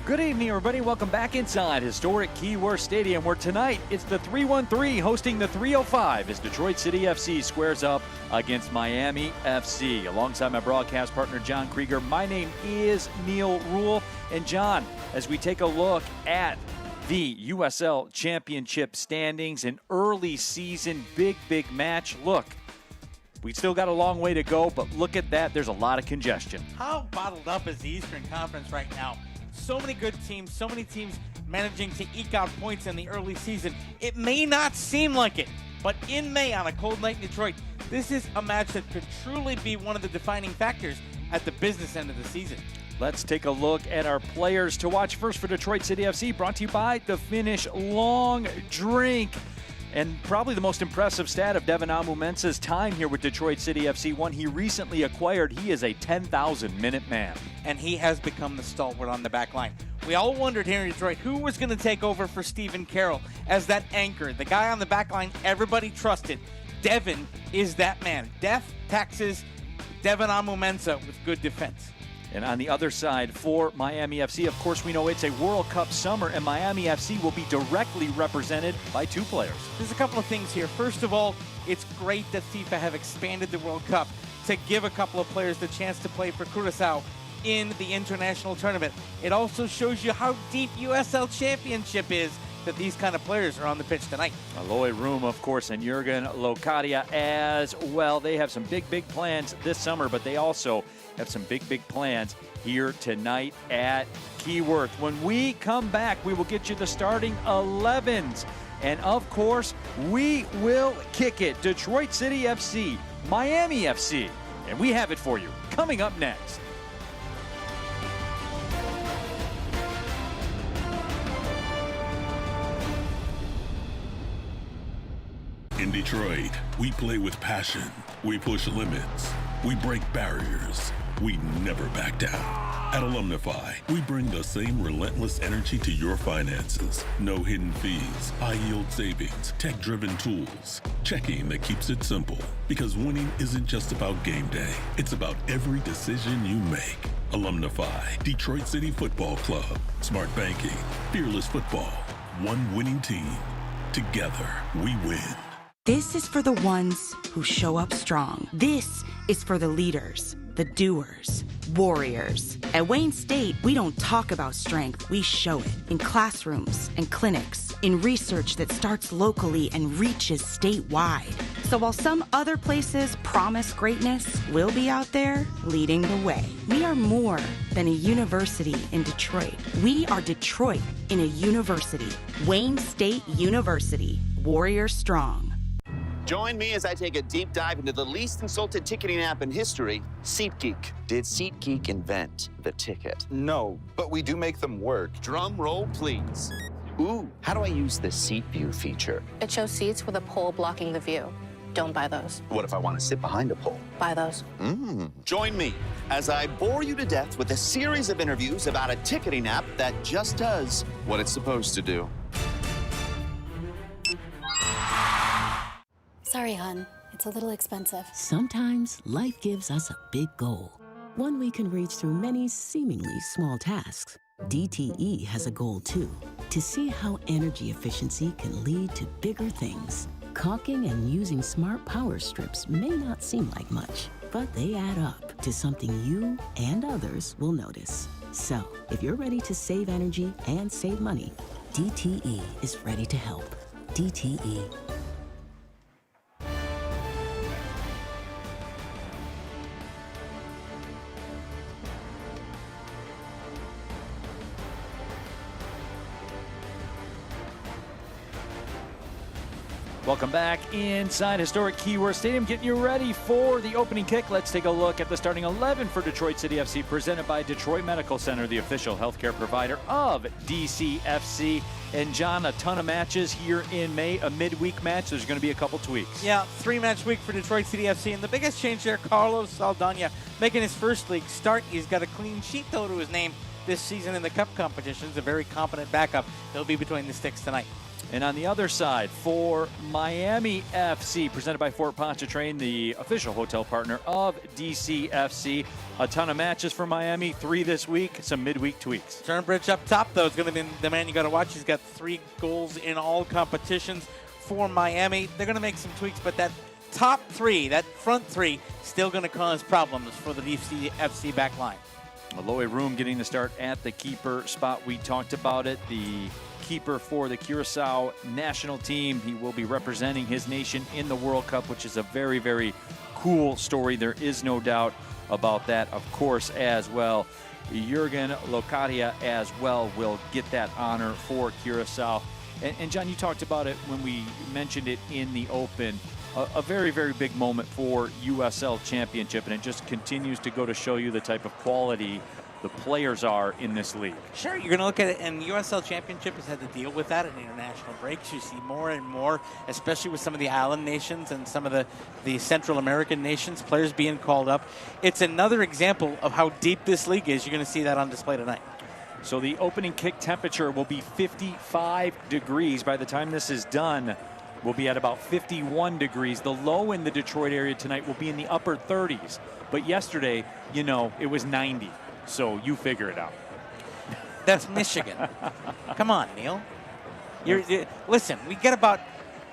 Good evening, everybody. Welcome back inside historic Keyworth Stadium, where tonight it's the 313 hosting the 305 as Detroit City FC squares up against Miami FC. Alongside my broadcast partner, John Krieger, my name is Neil Rule. And John, as we take a look at the USL Championship standings, an early season big match. Look, we still got a long way to go, but look at that. There's a lot of congestion. How bottled up is the Eastern Conference right now? So many good teams, so many teams managing to eke out points in the early season. It may not seem like it, but in May on a cold night in Detroit, this is a match that could truly be one of the defining factors at the business end of the season. Let's take a look at our players to watch first for Detroit City FC, brought to you by the Finnish Long Drink. And probably the most impressive stat of Devin Amu-Mensah's time here with Detroit City FC, one he recently acquired. He is a 10,000-minute man. And he has become the stalwart on the back line. We all wondered here in Detroit who was going to take over for Stephen Carroll as that anchor, the guy on the back line everybody trusted. Devin is that man. Death, taxes, Devin Amu-Mensah with good defense. And on the other side for Miami FC, of course, we know it's a World Cup summer, and Miami FC will be directly represented by two players. There's a couple of things here. First of all, it's great that FIFA have expanded the World Cup to give a couple of players the chance to play for Curaçao in the international tournament. It also shows you how deep USL Championship is, that these kind of players are on the pitch tonight. Aloy Room, of course, and Jurgen Locadia as well. They have some big plans this summer, but they also have some big plans here tonight at Keyworth. When we come back, we will get you the starting 11s. And, of course, we will kick it. Detroit City FC, Miami FC. And we have it for you coming up next. In Detroit, we play with passion. We push limits. We break barriers. We never back down. At Alumnify, we bring the same relentless energy to your finances. No hidden fees, high-yield savings, tech-driven tools. Checking that keeps it simple. Because winning isn't just about game day. It's about every decision you make. Alumnify, Detroit City Football Club. Smart banking, fearless football. One winning team. Together, we win. This is for the ones who show up strong. This is for the leaders, the doers, warriors. At Wayne State, we don't talk about strength, we show it. In classrooms and clinics, in research that starts locally and reaches statewide. So while some other places promise greatness, we'll be out there leading the way. We are more than a university in Detroit. We are Detroit in a university. Wayne State University, Warrior Strong. Join me as I take a deep dive into the least consulted ticketing app in history, SeatGeek. Did SeatGeek invent the ticket? No, but we do make them work. Drum roll, please. Ooh, how do I use the Seat View feature? It shows seats with a pole blocking the view. Don't buy those. What if I want to sit behind a pole? Buy those. Join me as I bore you to death with a series of interviews about a ticketing app that just does what it's supposed to do. Sorry, hon. It's a little expensive. Sometimes life gives us a big goal, one we can reach through many seemingly small tasks. DTE has a goal too, to see how energy efficiency can lead to bigger things. Caulking and using smart power strips may not seem like much, but they add up to something you and others will notice. So, if you're ready to save energy and save money, DTE is ready to help. DTE. Welcome back inside historic Keyworth Stadium, getting you ready for the opening kick. Let's take a look at the starting 11 for Detroit City FC, presented by Detroit Medical Center, the official healthcare provider of DCFC. And John, a ton of matches here in May, a midweek match. There's going to be a couple tweaks. Yeah, 3-match week for Detroit City FC. And the biggest change there, Carlos Saldana making his first league start. He's got a clean sheet, though, to his name this season in the cup competitions. A very competent backup. He'll be between the sticks tonight. And on the other side, for Miami FC, presented by Fort Pontchartrain, the official hotel partner of DCFC. A ton of matches for Miami, 3 this week, some midweek tweaks. Turnbridge up top, though, is going to be the man you got to watch. He's got 3 goals in all competitions for Miami. They're going to make some tweaks, but that top 3, that front 3, still going to cause problems for the DCFC back line. Aloy Room getting the start at the keeper spot. We talked about it. The keeper for the Curacao national team. He will be representing his nation in the World Cup, which is a very, very cool story. There is no doubt about that, of course, as well. Jurgen Locadia as well will get that honor for Curacao. And John, you talked about it when we mentioned it in the open. A very, very big moment for USL Championship, and it just continues to go to show you the type of quality the players are in this league. Sure, you're going to look at it, and USL Championship has had to deal with that in international breaks. You see more and more, especially with some of the island nations and some of the Central American nations, players being called up. It's another example of how deep this league is. You're going to see that on display tonight. So the opening kick temperature will be 55 degrees. By the time this is done, we'll be at about 51 degrees. The low in the Detroit area tonight will be in the upper 30s. But yesterday, you know, it was 90. So you figure it out. That's Michigan. Come on, Neil. Listen, we get about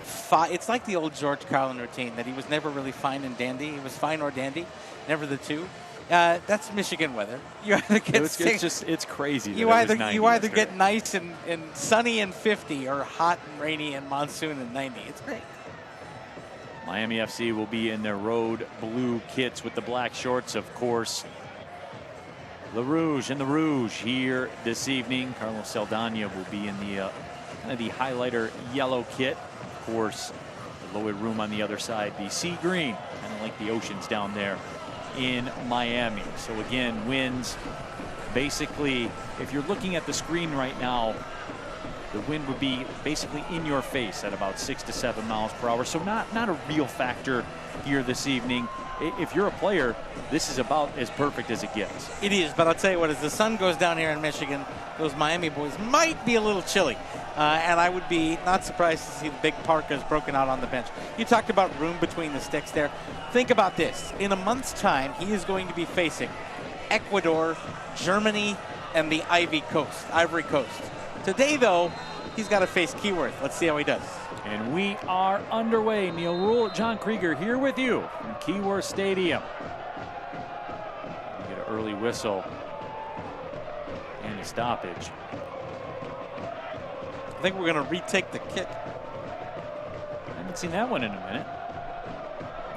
5. It's like the old George Carlin routine that he was never really fine and dandy. He was fine or dandy, never the two. That's Michigan weather. You either get it's crazy. You either get nice and sunny and 50, or hot and rainy and monsoon and 90. It's great. Miami FC will be in their road blue kits with the black shorts, of course. Le Rouge and the Rouge here this evening. Carlos Saldana will be in the the highlighter yellow kit. Of course, the Lloyd Room on the other side, the sea green, kind of like the oceans down there in Miami. So again, winds basically, if you're looking at the screen right now, the wind would be basically in your face at about 6 to 7 miles per hour. So not a real factor here this evening. If you're a player, this is about as perfect as it gets. It is, but I'll tell you what, as the sun goes down here in Michigan, those Miami boys might be a little chilly. And I would be not surprised to see the big parkas broken out on the bench. You talked about room between the sticks there. Think about this. In a month's time, he is going to be facing Ecuador, Germany, and the Ivory Coast. Today, though, he's got to face Keyworth. Let's see how he does. And we are underway. Neil Rule, John Krieger here with you from Keyworth Stadium. We get an early whistle and a stoppage. I think we're going to retake the kick. I haven't seen that one in a minute.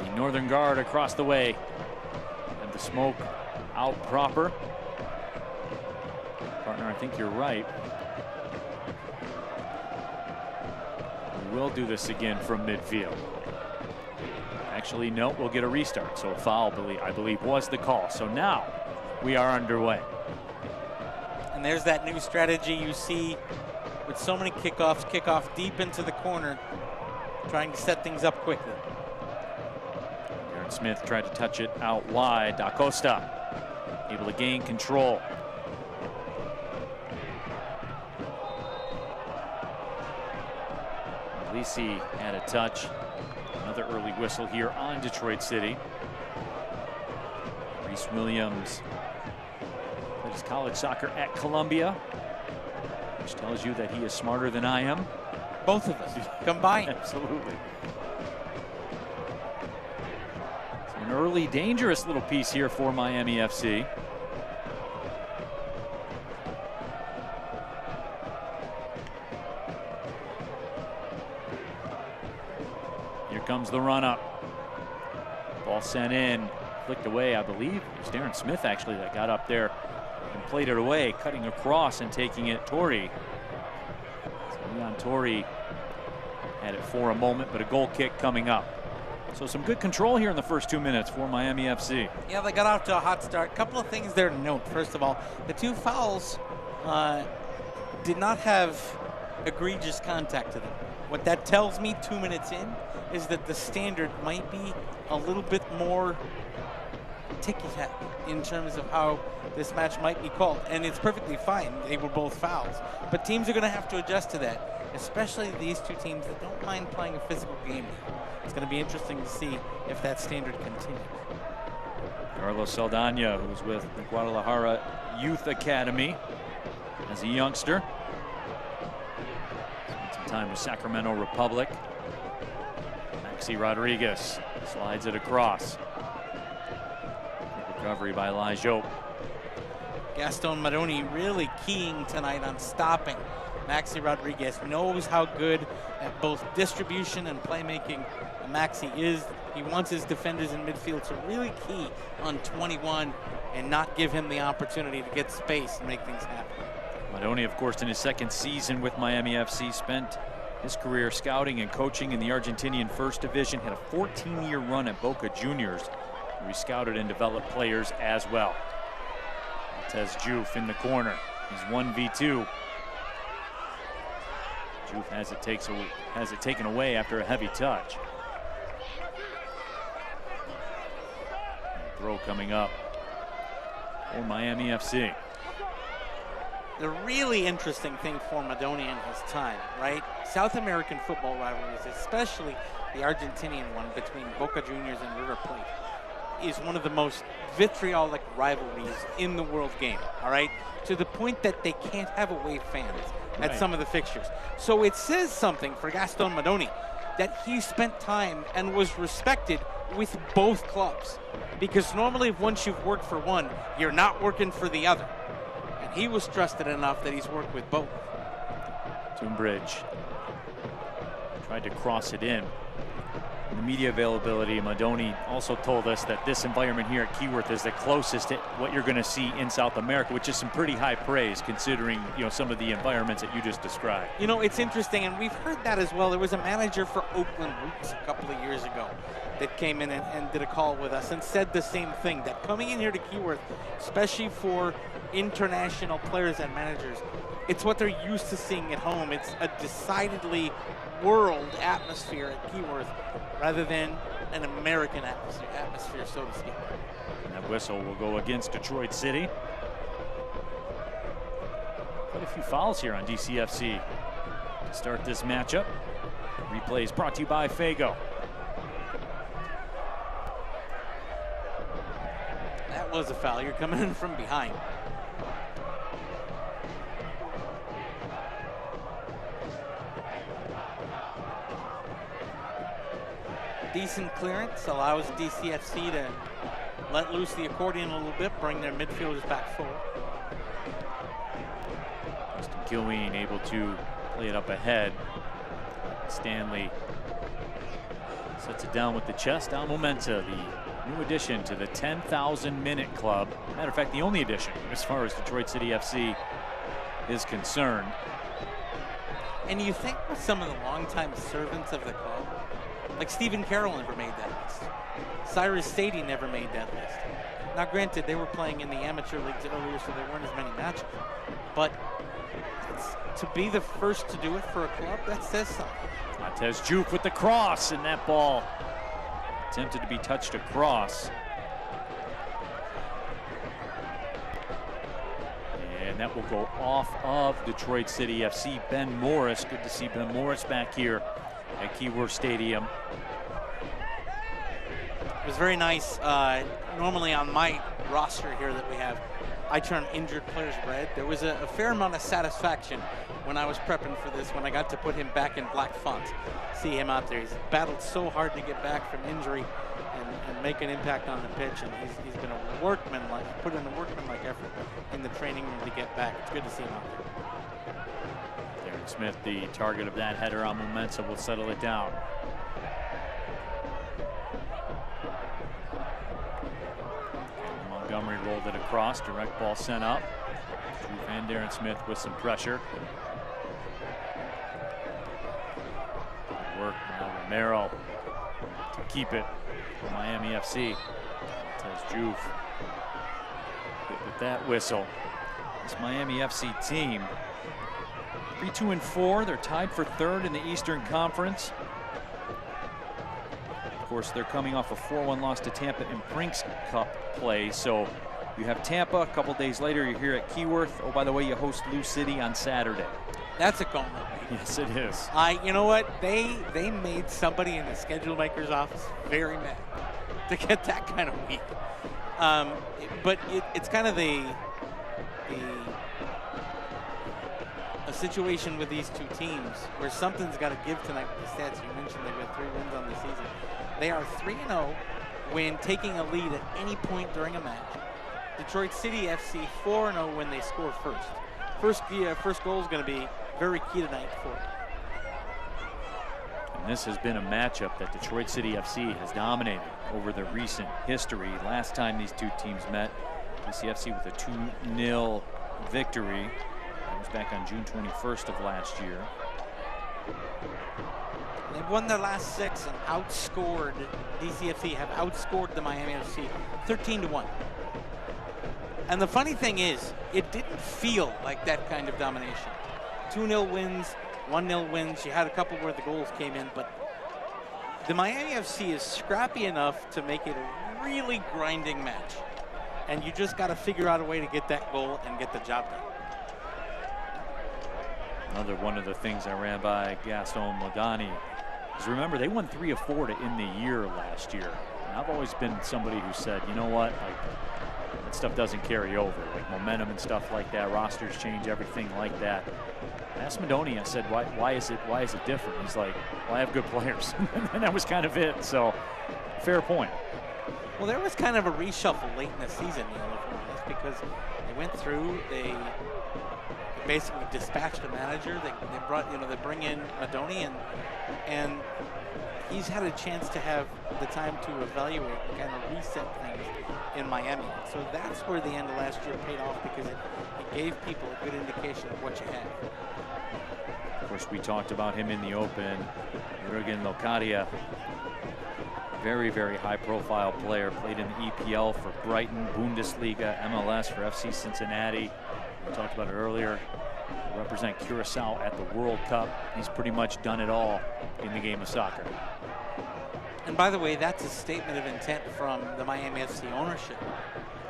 The Northern Guard across the way. And the smoke out proper. Partner, I think you're right. We'll do this again from midfield. Actually, no, we'll get a restart. So a foul, I believe, was the call. So now we are underway. And there's that new strategy you see with so many kickoffs. Kickoff deep into the corner, trying to set things up quickly. Darren Smith tried to touch it out wide. Da Costa able to gain control. Lisi had a touch. Another early whistle here on Detroit City. Reese Williams played his college soccer at Columbia, which tells you that he is smarter than I am. Both of us combined. Absolutely. It's an early, dangerous little piece here for Miami FC. Comes the run up. Ball sent in, flicked away. I believe it was Darren Smith actually that got up there and played it away, cutting across and taking it. Torrey. So Leon Torrey had it for a moment, but a goal kick coming up. So some good control here in the first 2 minutes for Miami FC. Yeah, they got off to a hot start. A couple of things there to note. First of all, the 2 fouls did not have egregious contact to them. What that tells me 2 minutes in is that the standard might be a little bit more ticky-tack in terms of how this match might be called. And it's perfectly fine. They were both fouls. But teams are going to have to adjust to that. especially these two teams that don't mind playing a physical game. It's going to be interesting to see if that standard continues. Carlos Saldana, who's with the Guadalajara Youth Academy as a youngster. Spent some time with Sacramento Republic. Maxi Rodriguez slides it across. Good recovery by Elijah. Gaston Madoni really keying tonight on stopping. Maxi Rodriguez knows how good at both distribution and playmaking Maxi is. He wants his defenders in midfield to really key on 21 and not give him the opportunity to get space and make things happen. Madoni, of course, in his second season with Miami FC, spent his career scouting and coaching in the Argentinian First Division, had a 14-year run at Boca Juniors, where he scouted and developed players as well. Tez Juve in the corner. He's 1v2. Juve has it taken away after a heavy touch. Throw coming up for Miami FC. The really interesting thing for Madoni in his time, right? South American football rivalries, especially the Argentinian one between Boca Juniors and River Plate, is one of the most vitriolic rivalries in the world game, all right? To the point that they can't have away fans at some of the fixtures. So it says something for Gaston Madoni that he spent time and was respected with both clubs. Because normally once you've worked for one, you're not working for the other. And he was trusted enough that he's worked with both. Gainbridge tried to cross it in. In the media availability, Madoni also told us that this environment here at Keyworth is the closest to what you're going to see in South America, which is some pretty high praise considering, you know, some of the environments that you just described. You know, it's interesting, and we've heard that as well. There was a manager for Oakland Roots a couple of years ago that came in and did a call with us and said the same thing, that coming in here to Keyworth, especially for international players and managers, it's what they're used to seeing at home. It's a decidedly world atmosphere at Keyworth rather than an American atmosphere, so to speak. And that whistle will go against Detroit City. Quite a few fouls here on DCFC to start this matchup. Replay is brought to you by Fago. That was a foul. You're coming in from behind. Decent clearance allows DCFC to let loose the accordion a little bit, bring their midfielders back forward. Justin Kilween able to play it up ahead. Stanley sets it down with the chest. Al Momenta, the new addition to the 10,000-minute club. Matter of fact, the only addition as far as Detroit City FC is concerned. And you think with some of the longtime servants of the club, like Stephen Carroll never made that list. Cyrus Sadie never made that list. Now granted, they were playing in the amateur leagues earlier, so there weren't as many matches. But to be the first to do it for a club, that says something. Montez Juke with the cross, and that ball attempted to be touched across. And that will go off of Detroit City FC. Ben Morris, good to see Ben Morris back here at Keyworth Stadium. It was very nice. Normally on my roster here that we have, I turn injured players red. There was a fair amount of satisfaction when I was prepping for this, when I got to put him back in black font. See him out there. He's battled so hard to get back from injury and make an impact on the pitch, and he's been a workman-like, put in a workman-like effort in the training room to get back. It's good to see him out there. Darren Smith, the target of that header on Momenta, will settle it down. Montgomery rolled it across, direct ball sent up. And Darren Smith with some pressure. Good work by Romero to keep it for Miami FC. Tez Juve with that whistle. This Miami FC team, 3-2-4. They're tied for third in the Eastern Conference. Of course, they're coming off a 4-1 loss to Tampa in Brinks Cup play. So you have Tampa. A couple days later, you're here at Keyworth. Oh, by the way, you host Lou City on Saturday. That's a gauntlet. Yes, it is. You know what? They made somebody in the schedule maker's office very mad to get that kind of week. But it's kind of a situation with these two teams where something's got to give tonight with the stats. You mentioned they've got 3 wins on the season. They are 3-0 when taking a lead at any point during a match. Detroit City FC 4-0 when they score first. First goal is going to be very key tonight for it. And this has been a matchup that Detroit City FC has dominated over the recent history. Last time these two teams met, DCFC with a 2-0 victory. That was back on June 21st of last year. They've won their last 6 and outscored, DCFC have outscored the Miami FC 13-1. And the funny thing is, it didn't feel like that kind of domination. 2-0 wins, 1-0 wins. You had a couple where the goals came in, but the Miami FC is scrappy enough to make it a really grinding match. And you just got to figure out a way to get that goal and get the job done. Another one of the things I ran by Gaston Modani is, remember, they won 3 of 4 to end the year last year. And I've always been somebody who said, you know what, like, that stuff doesn't carry over, like momentum and stuff like that. Rosters change, everything like that. I asked Modoni, I said, why is it different? He's like, well, I have good players. And that was kind of it. So, fair point. Well, there was kind of a reshuffle late in the season, you know, because they went through, they basically dispatched a manager. They brought, you know, they bring in Modoni, and he's had a chance to have the time to evaluate and kind of reset things in Miami. So that's where the end of last year paid off, because it gave people a good indication of what you had. Of course, we talked about him in the open. Jurgen Locadia, very, very high-profile player, played in the EPL for Brighton, Bundesliga, MLS for FC Cincinnati. We talked about it earlier. Represent Curacao at the World Cup. He's pretty much done it all in the game of soccer. And by the way, that's a statement of intent from the Miami FC ownership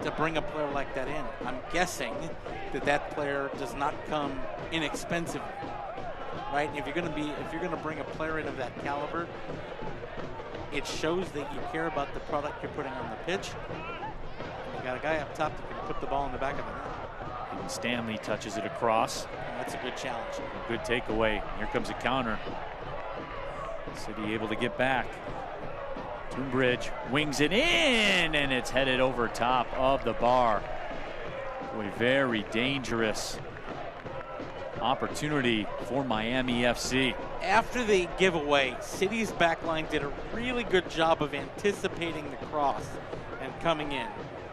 to bring a player like that in. I'm guessing that player does not come inexpensively, right? And if you're going to bring a player in of that caliber, it shows that you care about the product you're putting on the pitch. And you got a guy up top that can put the ball in the back of the net. And Stanley touches it across. That's a good challenge. A good takeaway. Here comes a counter. City able to get back. Gainbridge wings it in, and it's headed over top of the bar. Boy, very dangerous opportunity for Miami FC. After the giveaway, City's backline did a really good job of anticipating the cross and coming in.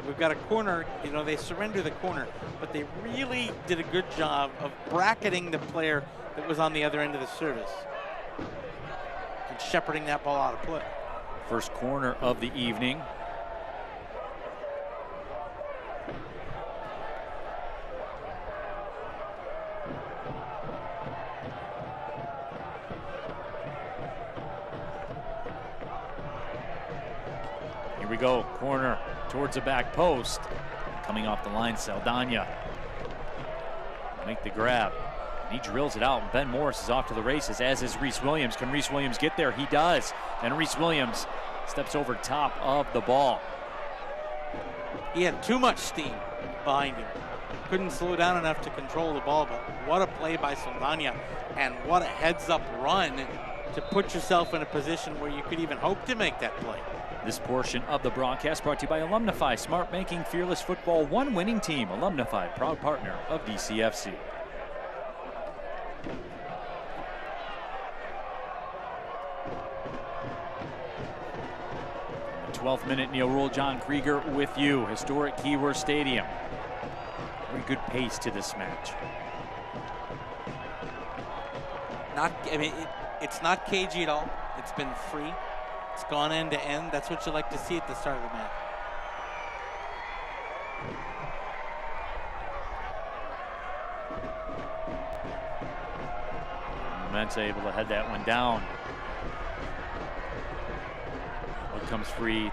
We've got a corner, you know, they surrender the corner, but they really did a good job of bracketing the player that was on the other end of the service and shepherding that ball out of play. First corner of the evening. Here we go, corner towards the back post. Coming off the line, Saldana. Make the grab. He drills it out, and Ben Morris is off to the races, as is Reese Williams. Can Reese Williams get there? He does. And Reese Williams steps over top of the ball. He had too much steam behind him. Couldn't slow down enough to control the ball, but what a play by Saldana, and what a heads-up run to put yourself in a position where you could even hope to make that play. This portion of the broadcast brought to you by Alumnify, smart banking, fearless football, one winning team. Alumnify, proud partner of DCFC. In the 12th minute, Neil Rule, John Krieger with you. Historic Keyworth Stadium. Very good pace to this match. It's not cagey at all. It's been free. It's gone end to end. That's what you like to see at the start of the match. Mensa able to head that one down. One comes free.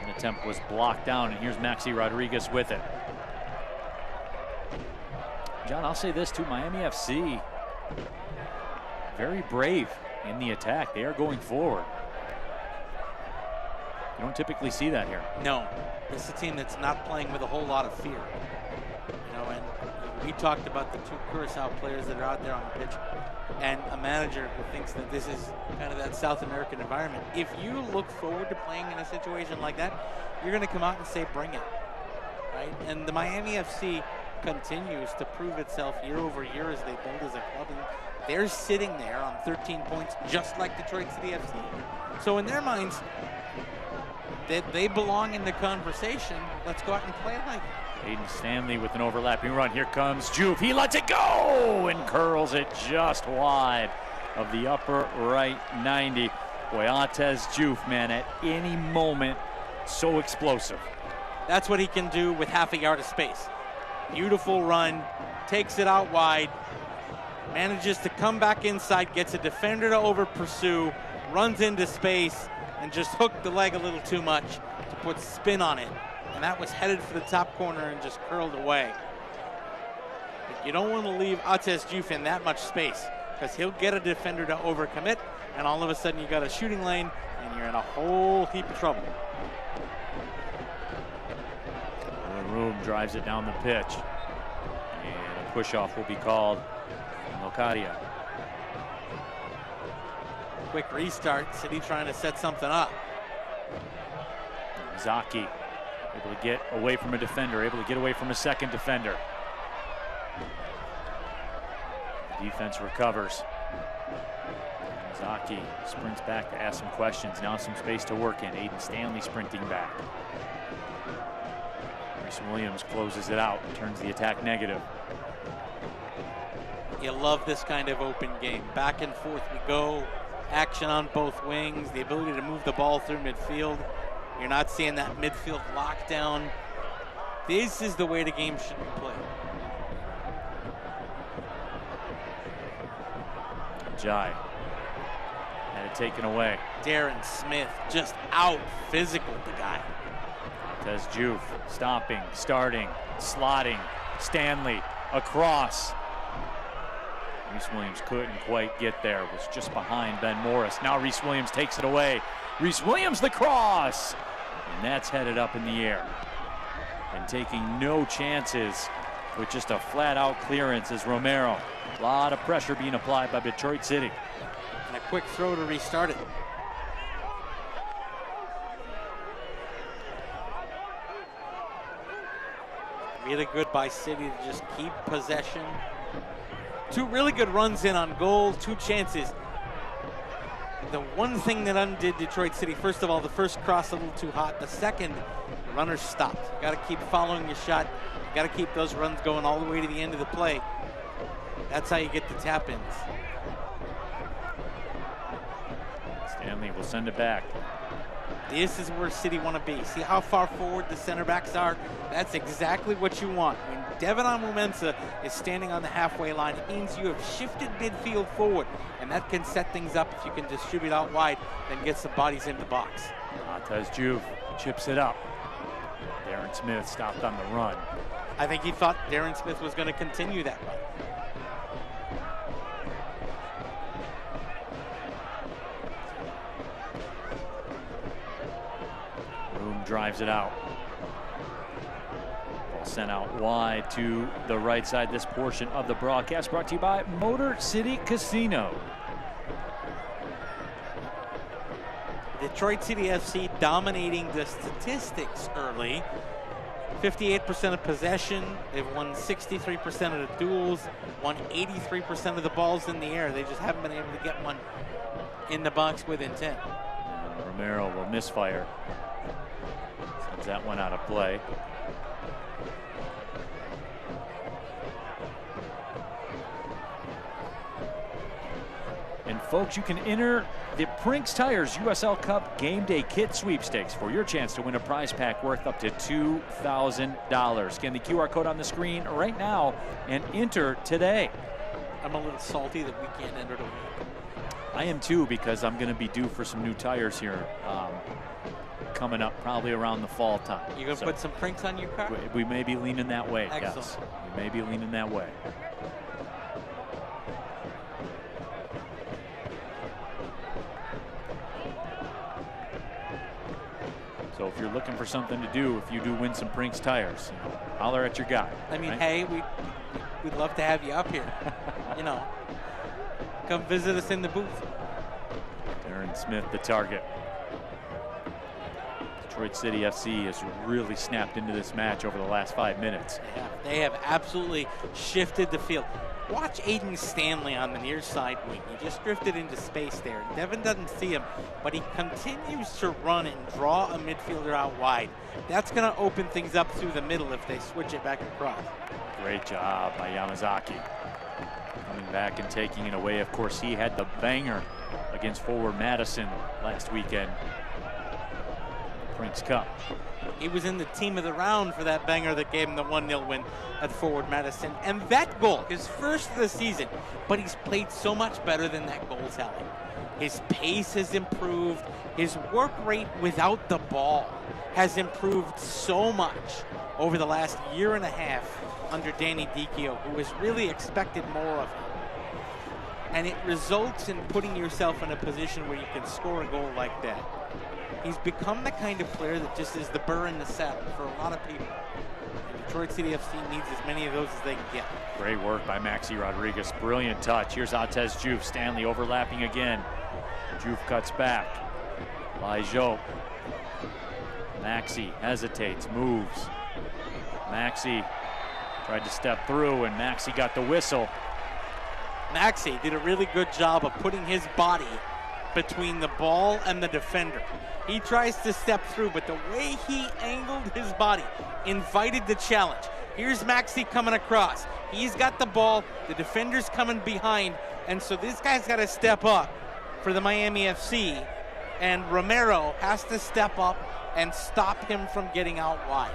An attempt was blocked down, and here's Maxi Rodriguez with it. John, I'll say this too, Miami FC, very brave in the attack. They are going forward. You don't typically see that here. No, this is a team that's not playing with a whole lot of fear. You know, and we talked about the two Curacao players that are out there on the pitch, and a manager who thinks that this is kind of that South American environment. If you look forward to playing in a situation like that, you're going to come out and say, bring it, right? And the Miami FC continues to prove itself year over year as they build as a club, and they're sitting there on 13 points just like Detroit City FC. So in their minds, they belong in the conversation. Let's go out and play like it. Aiden Stanley with an overlapping run. Here comes Juve. He lets it go and curls it just wide of the upper right 90. Boy, Atez Juve, man, at any moment, so explosive. That's what he can do with half a yard of space. Beautiful run, takes it out wide, manages to come back inside, gets a defender to over pursue, runs into space, and just hooked the leg a little too much to put spin on it. And that was headed for the top corner and just curled away. But you don't want to leave Atez Juve in that much space, because he'll get a defender to overcommit, and all of a sudden you got a shooting lane and you're in a whole heap of trouble. Room drives it down the pitch, and a push-off will be called from Locadia. Quick restart, City trying to set something up. Zaki able to get away from a defender, able to get away from a second defender. The defense recovers. Zaki sprints back to ask some questions. Now some space to work in. Aiden Stanley sprinting back. Williams closes it out, turns the attack negative. You love this kind of open game. Back and forth we go. Action on both wings. The ability to move the ball through midfield. You're not seeing that midfield lockdown. This is the way the game should be played. Jai had it taken away. Darren Smith just out physical the guy. Tez Juve stopping, starting, slotting. Stanley across. Reese Williams couldn't quite get there, was just behind Ben Morris. Now Reese Williams takes it away. Reese Williams the cross, and that's headed up in the air. And taking no chances with just a flat out clearance is Romero. A lot of pressure being applied by Detroit City. And a quick throw to restart it. Really good by City to just keep possession. Two really good runs in on goal, two chances. The one thing that undid Detroit City, first of all, the first cross a little too hot. The second, the runner stopped. You got to keep following your shot. You got to keep those runs going all the way to the end of the play. That's how you get the tap-ins. Stanley will send it back. This is where City want to be. See how far forward the center backs are? That's exactly what you want. When Devon Amumensa is standing on the halfway line, it means you have shifted midfield forward, and that can set things up if you can distribute out wide and get some bodies in the box. Atez Juve chips it up. Darren Smith stopped on the run. I think he thought Darren Smith was going to continue that run. Drives it out. Ball sent out wide to the right side. This portion of the broadcast brought to you by Motor City Casino. Detroit City FC dominating the statistics early. 58% of possession. They've won 63% of the duels, won 83% of the balls in the air. They just haven't been able to get one in the box with intent. Romero will misfire. Sends that one out of play. And folks, you can enter the Brinks Tires USL Cup Game Day Kit Sweepstakes for your chance to win a prize pack worth up to $2,000. Scan the QR code on the screen right now and enter today. I'm a little salty that we can't enter the week. I am too, because I'm going to be due for some new tires here coming up probably around the fall time. You gonna put some prinks on your car? We may be leaning that way. Excellent. Yes, we may be leaning that way. So if you're looking for something to do, if you do win some Prinks tires, holler at your guy. I mean, right? hey, we'd love to have you up here. You know, come visit us in the booth. Darren Smith, the target. Detroit City FC has really snapped into this match over the last 5 minutes. Yeah, they have absolutely shifted the field. Watch Aiden Stanley on the near side wing. He just drifted into space there. Devin doesn't see him, but he continues to run and draw a midfielder out wide. That's going to open things up through the middle if they switch it back across. Great job by Yamazaki. Coming back and taking it away. Of course, he had the banger against forward Madison last weekend. Prinks Cup. He was in the team of the round for that banger that gave him the 1-0 win at forward Madison. And that goal, his first of the season, but he's played so much better than that goal tally. His pace has improved. His work rate without the ball has improved so much over the last year and a half under Danny Dicchio, who has really expected more of him. And it results in putting yourself in a position where you can score a goal like that. He's become the kind of player that just is the burr in the saddle for a lot of people. And Detroit City FC needs as many of those as they can get. Great work by Maxi Rodriguez. Brilliant touch. Here's Atez Juve. Stanley overlapping again. Juve cuts back. Lijo. Maxi hesitates, moves. Maxi tried to step through, and Maxi got the whistle. Maxi did a really good job of putting his body between the ball and the defender. He tries to step through, but the way he angled his body invited the challenge. Here's Maxi coming across. He's got the ball, the defender's coming behind, and so this guy's got to step up for the Miami FC, and Romero has to step up and stop him from getting out wide.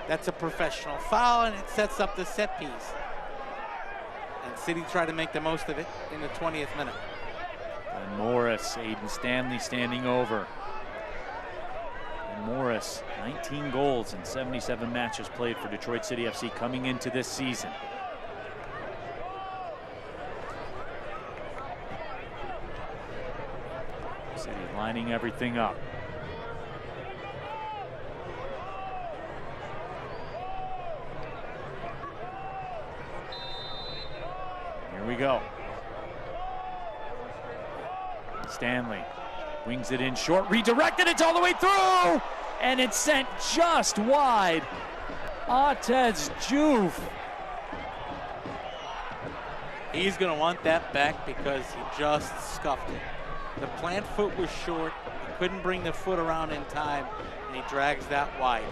That's a professional foul, and it sets up the set piece. And City tried to make the most of it in the 20th minute. And Morris, Aiden Stanley standing over. And Morris, 19 goals in 77 matches played for Detroit City FC coming into this season. City lining everything up. Here we go. Stanley wings it in short, redirected, it's all the way through, and it's sent just wide. Atez Juve. He's going to want that back because he just scuffed it. The plant foot was short, he couldn't bring the foot around in time, and he drags that wide.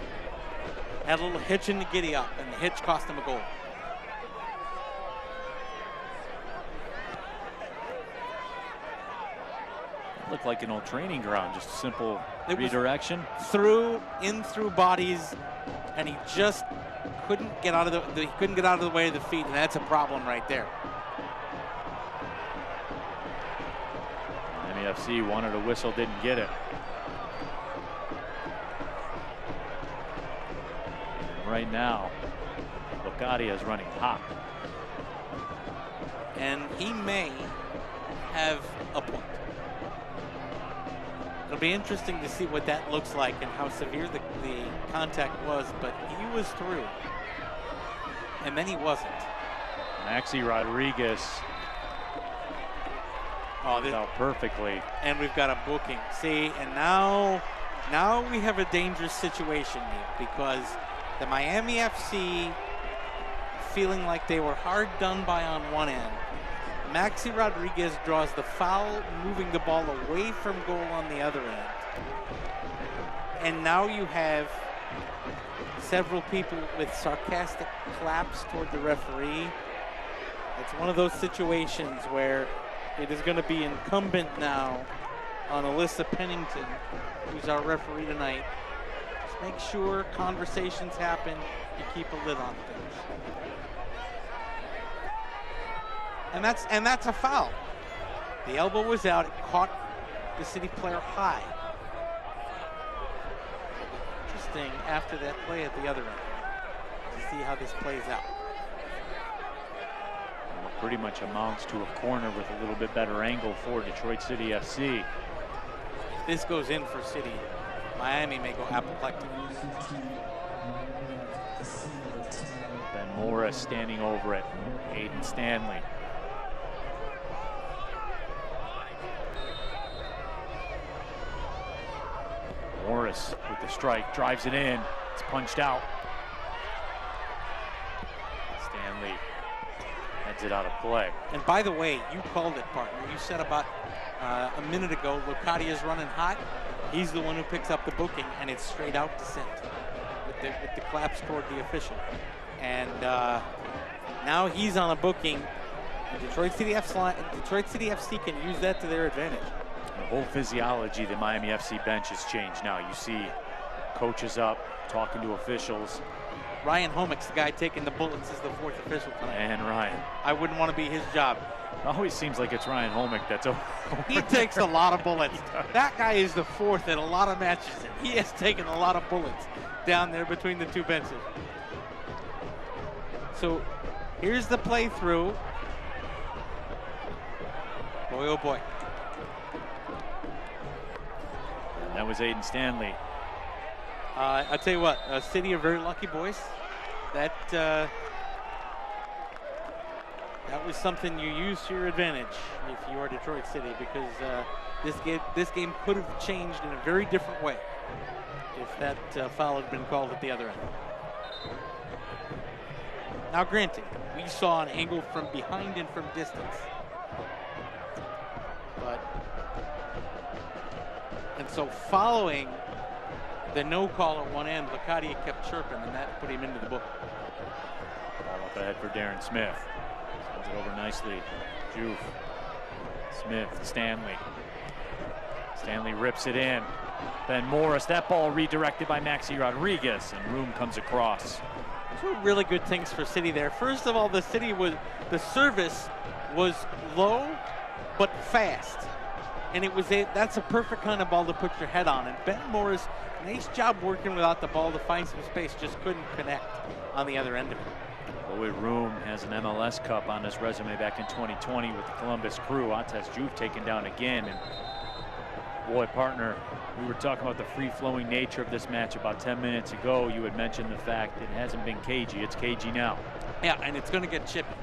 Had a little hitch in the giddy up, and the hitch cost him a goal. Looked like an old training ground, just a simple redirection. In through bodies, and he just couldn't get out of the way of the feet, and that's a problem right there. MFC wanted a whistle, didn't get it. And right now, Locadia is running hot. And he may have a point. It'll be interesting to see what that looks like and how severe the contact was, but he was through. And then he wasn't. Maxi Rodriguez out perfectly. And we've got a booking. See, and now we have a dangerous situation here because the Miami FC feeling like they were hard done by on one end. Maxi Rodriguez draws the foul, moving the ball away from goal on the other end. And now you have several people with sarcastic claps toward the referee. It's one of those situations where it is going to be incumbent now on Alyssa Pennington, who's our referee tonight. Just make sure conversations happen, you keep a lid on things. And that's a foul. The elbow was out, it caught the City player high. interesting after that play at the other end to see how this plays out. Well, it pretty much amounts to a corner with a little bit better angle for Detroit City FC. If this goes in for City, Miami may go apoplectic. Ben Morris standing over it. Aiden Stanley. Morris with the strike, drives it in. It's punched out. Stanley heads it out of play. And by the way, you called it, partner. You said about a minute ago, Locatia's running hot. He's the one who picks up the booking, and it's straight out descent with the claps toward the official. And now he's on a booking. And Detroit City FC can use that to their advantage. The whole physiology of the Miami FC bench has changed now. You see coaches up, talking to officials. Ryan Homick's the guy taking the bullets as the fourth official tonight. And Ryan. I wouldn't want to be his job. It always seems like it's Ryan Homick that's over. He takes a lot of bullets. That guy is the fourth in a lot of matches. He has taken a lot of bullets down there between the two benches. So here's the playthrough. Boy, oh boy. That was Aiden Stanley. I'll tell you what, City are very lucky, boys. That was something you use to your advantage if you are Detroit City, because this game could have changed in a very different way if that foul had been called at the other end. Now, granted, we saw an angle from behind and from distance, and so following the no call at one end, Locadia kept chirping, and that put him into the book. Ball up ahead for Darren Smith. Sends it over nicely. Juve. Smith, Stanley. Stanley rips it in. Ben Morris, that ball redirected by Maxi Rodriguez, and room comes across. Those were really good things for City there. First of all, the service was low but fast. And that's a perfect kind of ball to put your head on. And Ben Morris, nice job working without the ball to find some space, just couldn't connect on the other end of it. Bowie Room has an MLS Cup on his resume back in 2020 with the Columbus Crew. Ates Juve taken down again. And boy, partner, we were talking about the free-flowing nature of this match about 10 minutes ago. You had mentioned the fact it hasn't been cagey. It's cagey now. Yeah, and it's going to get chippy.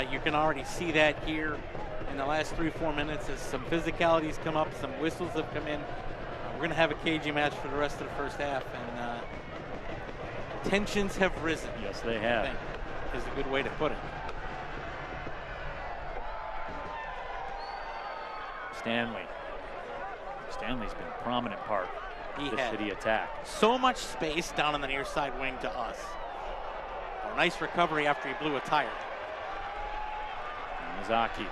You can already see that here in the last 3-4 minutes as some physicalities come up, some whistles have come in. We're going to have a cagey match for the rest of the first half, and tensions have risen. Yes, they have. I think is a good way to put it. Stanley's been a prominent part of the City attack. So much space down on the near side wing to us. A nice recovery after he blew a tire. Mizaki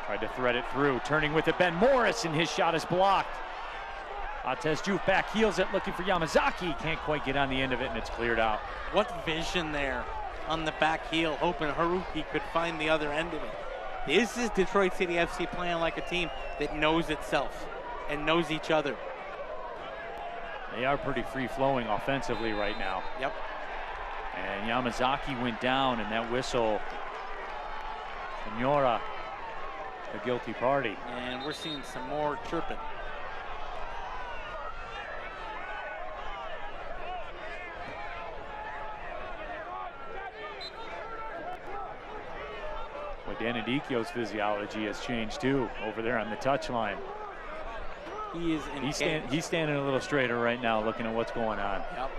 tried to thread it through, turning with it. Ben Morris, and his shot is blocked. Ates Juve back heels it, looking for Yamazaki. Can't quite get on the end of it, and it's cleared out. What vision there on the back heel, hoping Haruki could find the other end of it. This is Detroit City FC playing like a team that knows itself and knows each other. They are pretty free-flowing offensively right now. Yep. And Yamazaki went down, and that whistle, Senora, the guilty party. And we're seeing some more chirping. Well, Danadicchio's physiology has changed too over there on the touchline. He is engaged. He's standing a little straighter right now, looking at what's going on. Yep.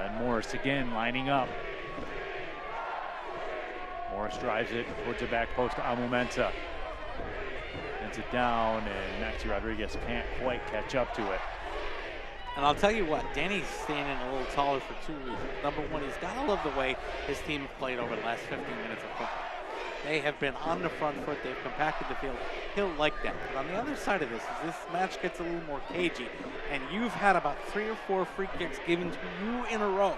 And Morris again lining up. Morris drives it towards the back post to Amumensa. Sends it down, and Maxi Rodriguez can't quite catch up to it. And I'll tell you what, Danny's standing a little taller for two reasons. Number one, he's got to love the way his team has played over the last 15 minutes of football. They have been on the front foot. They've compacted the field. He'll like that. But on the other side of this, as this match gets a little more cagey, and you've had about 3 or 4 free kicks given to you in a row,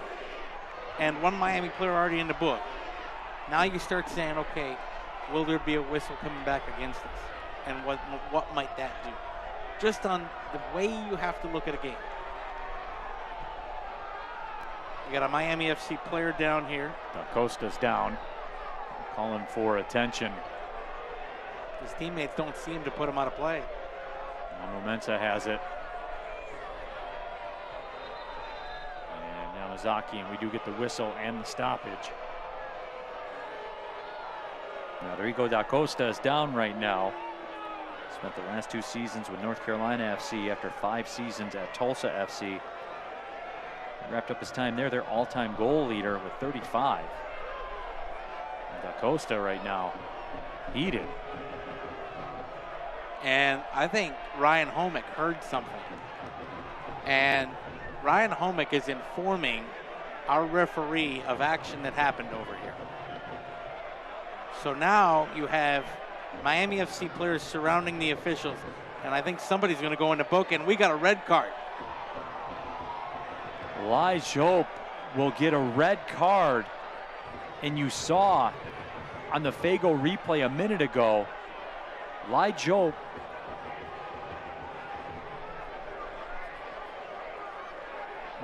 and one Miami player already in the book, now you start saying, okay, will there be a whistle coming back against us? And what might that do? Just on the way you have to look at a game. We got a Miami FC player down here. Costa's down, calling for attention. His teammates don't see him to put him out of play. Momensa has it. And Yamazaki, and we do get the whistle and the stoppage. Now, Rico da Costa is down right now. Spent the last 2 seasons with North Carolina FC after 5 seasons at Tulsa FC. Wrapped up his time there, their all-time goal leader with 35. And da Costa right now, heated. And I think Ryan Homick heard something. And Ryan Homick is informing our referee of action that happened over here. So now you have Miami FC players surrounding the officials. And I think somebody's going to go into book, and we got a red card. Lai Jope will get a red card. And you saw on the Fago replay a minute ago, Lai Jope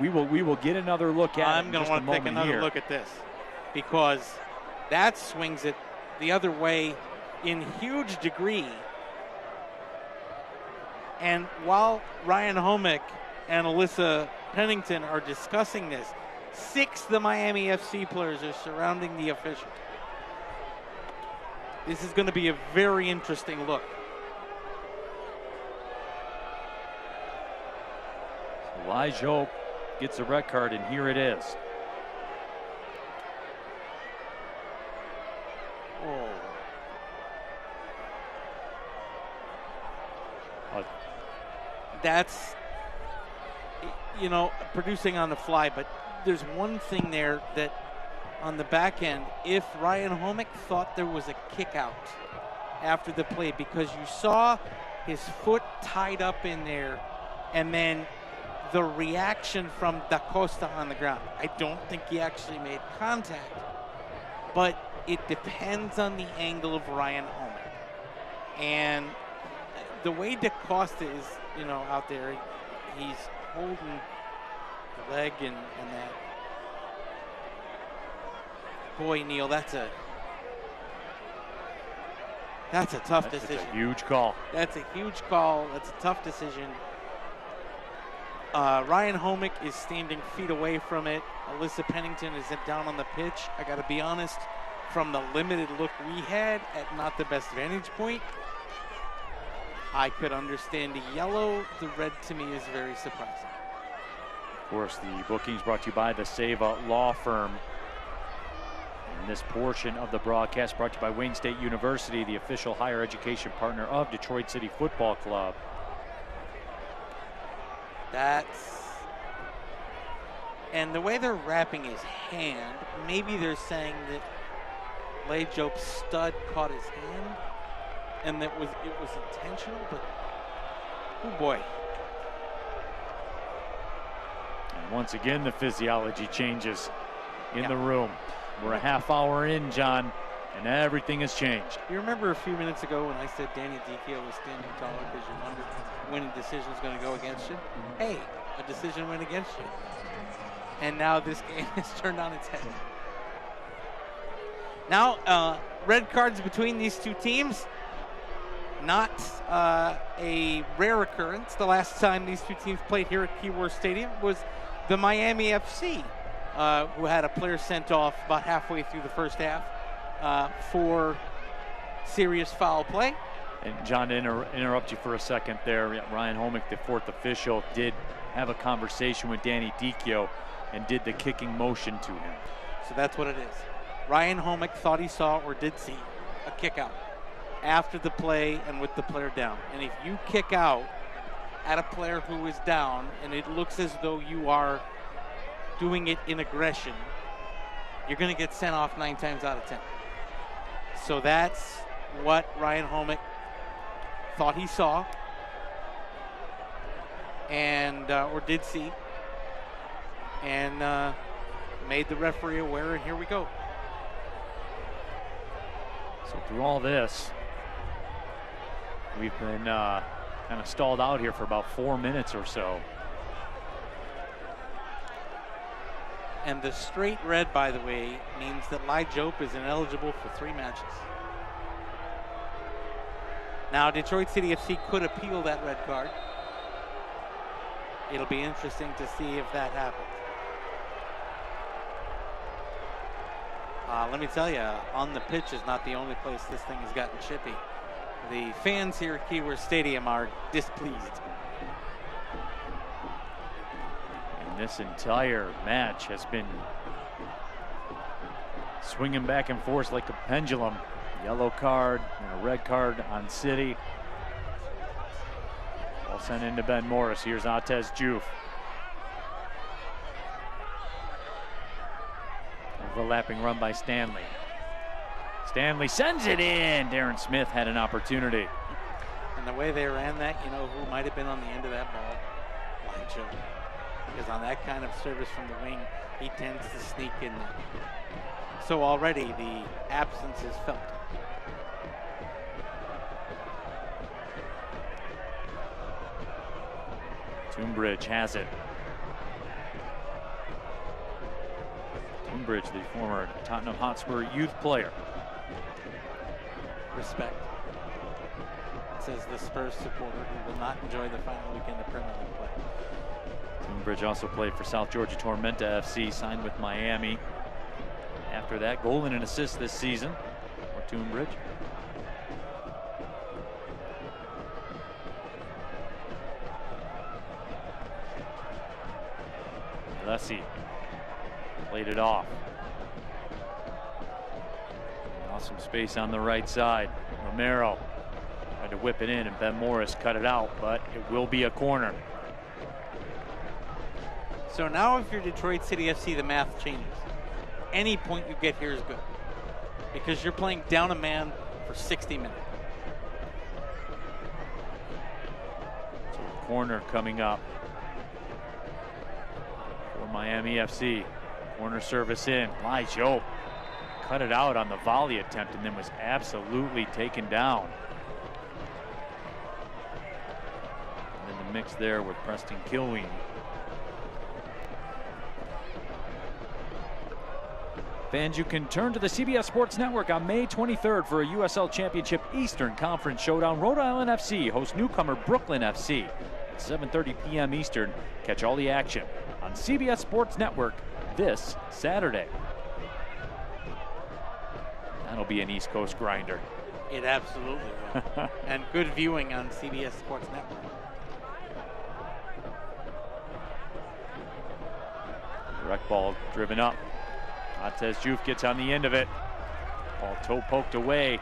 we will get another look at I'm it. going to want to take another look at this, because that swings it the other way in huge degree. And while Ryan Homick and Alyssa Pennington are discussing this, 6 of the Miami FC players are surrounding the official. This is going to be a very interesting look. Lai Jope gets a red card, and here it is. Oh. That's, you know, producing on the fly, but there's one thing there that on the back end, if Ryan Homick thought there was a kick out after the play, because you saw his foot tied up in there, and then the reaction from Da Costa on the ground. I don't think he actually made contact, but it depends on the angle of Ryan Homick. And the way Da Costa is, you know, out there, he's holding the leg and that. Boy, Neil, that's a tough decision. That's a huge call. That's a huge call. That's a tough decision. Ryan Homick is standing feet away from it. Alyssa Pennington is down on the pitch. I got to be honest, from the limited look we had at not the best vantage point, I could understand the yellow. The red to me is very surprising. Of course, the bookings brought to you by the Seva Law Firm. And this portion of the broadcast brought to you by Wayne State University, the official higher education partner of Detroit City Football Club. And the way they're wrapping his hand, maybe they're saying that Lai Jope's stud caught his hand and that it was intentional, but oh boy. And once again, the physiology changes in the room. We're a half hour in, John, and everything has changed. You remember a few minutes ago when I said Danny Dicchio was standing taller because you wondered when a decision is going to go against you? Hey, a decision went against you. And now this game has turned on its head. Now, red cards between these two teams. Not a rare occurrence. The last time these two teams played here at Keyworth Stadium was the Miami FC, who had a player sent off about halfway through the first half for serious foul play. And John, to interrupt you for a second there, Ryan Homick, the fourth official, did have a conversation with Danny Dicchio and did the kicking motion to him. So that's what it is. Ryan Homick thought he saw or did see a kick out after the play and with the player down. And if you kick out at a player who is down and it looks as though you are doing it in aggression, you're going to get sent off 9 times out of 10. So that's what Ryan Homick thought he saw and or did see, and made the referee aware, and here we go. So through all this, we've been kind of stalled out here for about 4 minutes or so. And the straight red, by the way, means that Lai Jope is ineligible for 3 matches. Now, Detroit City FC could appeal that red card. It'll be interesting to see if that happens. Let me tell you, on the pitch is not the only place this thing has gotten chippy. The fans here at Keyworth Stadium are displeased. And this entire match has been swinging back and forth like a pendulum. Yellow card and a red card on City. Ball sent into Ben Morris. Here's Atez Juve. Overlapping run by Stanley. Stanley sends it in. Darren Smith had an opportunity. And the way they ran that, you know who might have been on the end of that ball? Lai Jope. Because on that kind of service from the wing, he tends to sneak in there. So already the absence is felt. Gainbridge has it. Gainbridge, the former Tottenham Hotspur youth player. Respect, says the Spurs supporter who will not enjoy the final weekend of Premier League play. Gainbridge also played for South Georgia Tormenta FC, signed with Miami. After that, goal and an assist this season for Gainbridge. Lessie played it off. Now some space on the right side. Romero tried to whip it in, and Ben Morris cut it out, but it will be a corner. So now if you're Detroit City FC, the math changes. Any point you get here is good, because you're playing down a man for 60 minutes. So corner coming up for Miami FC. Corner service in. Lai Jope cut it out on the volley attempt and then was absolutely taken down. And then the mix there with Preston Kilween. Fans, you can turn to the CBS Sports Network on May 23rd for a USL Championship Eastern Conference Showdown. Rhode Island FC hosts newcomer Brooklyn FC at 7:30 p.m. Eastern. Catch all the action on CBS Sports Network this Saturday. That'll be an East Coast grinder. It absolutely will. And good viewing on CBS Sports Network. Direct ball driven up. Atez Juve gets on the end of it. Ball toe poked away.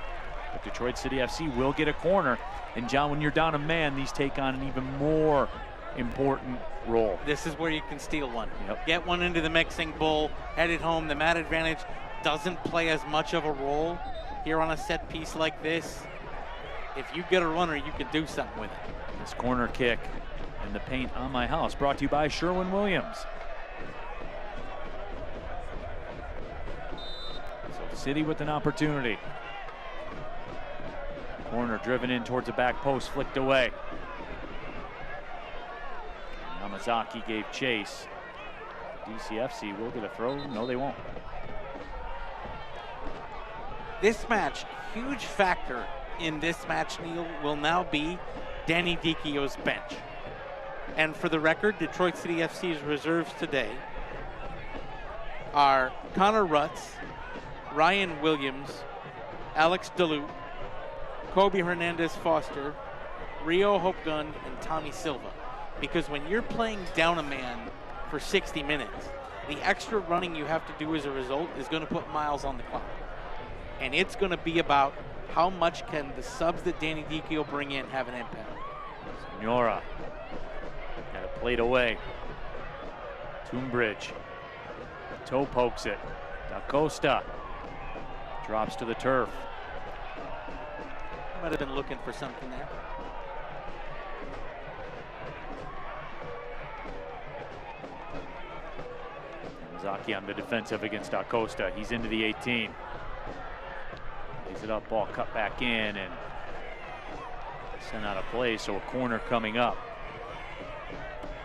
But Detroit City FC will get a corner. And John, when you're down a man, these take on an even more important role. This is where you can steal one. Yep. Get one into the mixing bowl, head it home. The man advantage doesn't play as much of a role here on a set piece like this. If you get a runner, you can do something with it. This corner kick in the paint on my house, brought to you by Sherwin-Williams. So City with an opportunity. Corner driven in towards the back post, flicked away. Yamazaki gave chase. DCFC will get a throw. No, they won't. This match, huge factor in this match, Neil, will now be Danny Dicchio's bench. And for the record, Detroit City FC's reserves today are Connor Rutz, Ryan Williams, Alex DeLute, Kobe Hernandez-Foster, Rio Hopegun, and Tommy Silva. Because when you're playing down a man for 60 minutes, the extra running you have to do as a result is going to put miles on the clock. And it's going to be about how much can the subs that Danny Dicchio bring in have an impact. Senora got it played away. Gainbridge toe pokes it. Da Costa drops to the turf. Might have been looking for something there. Zaki on the defensive against Da Costa. He's into the 18. Gives it up, ball cut back in and sent out of play, so a corner coming up.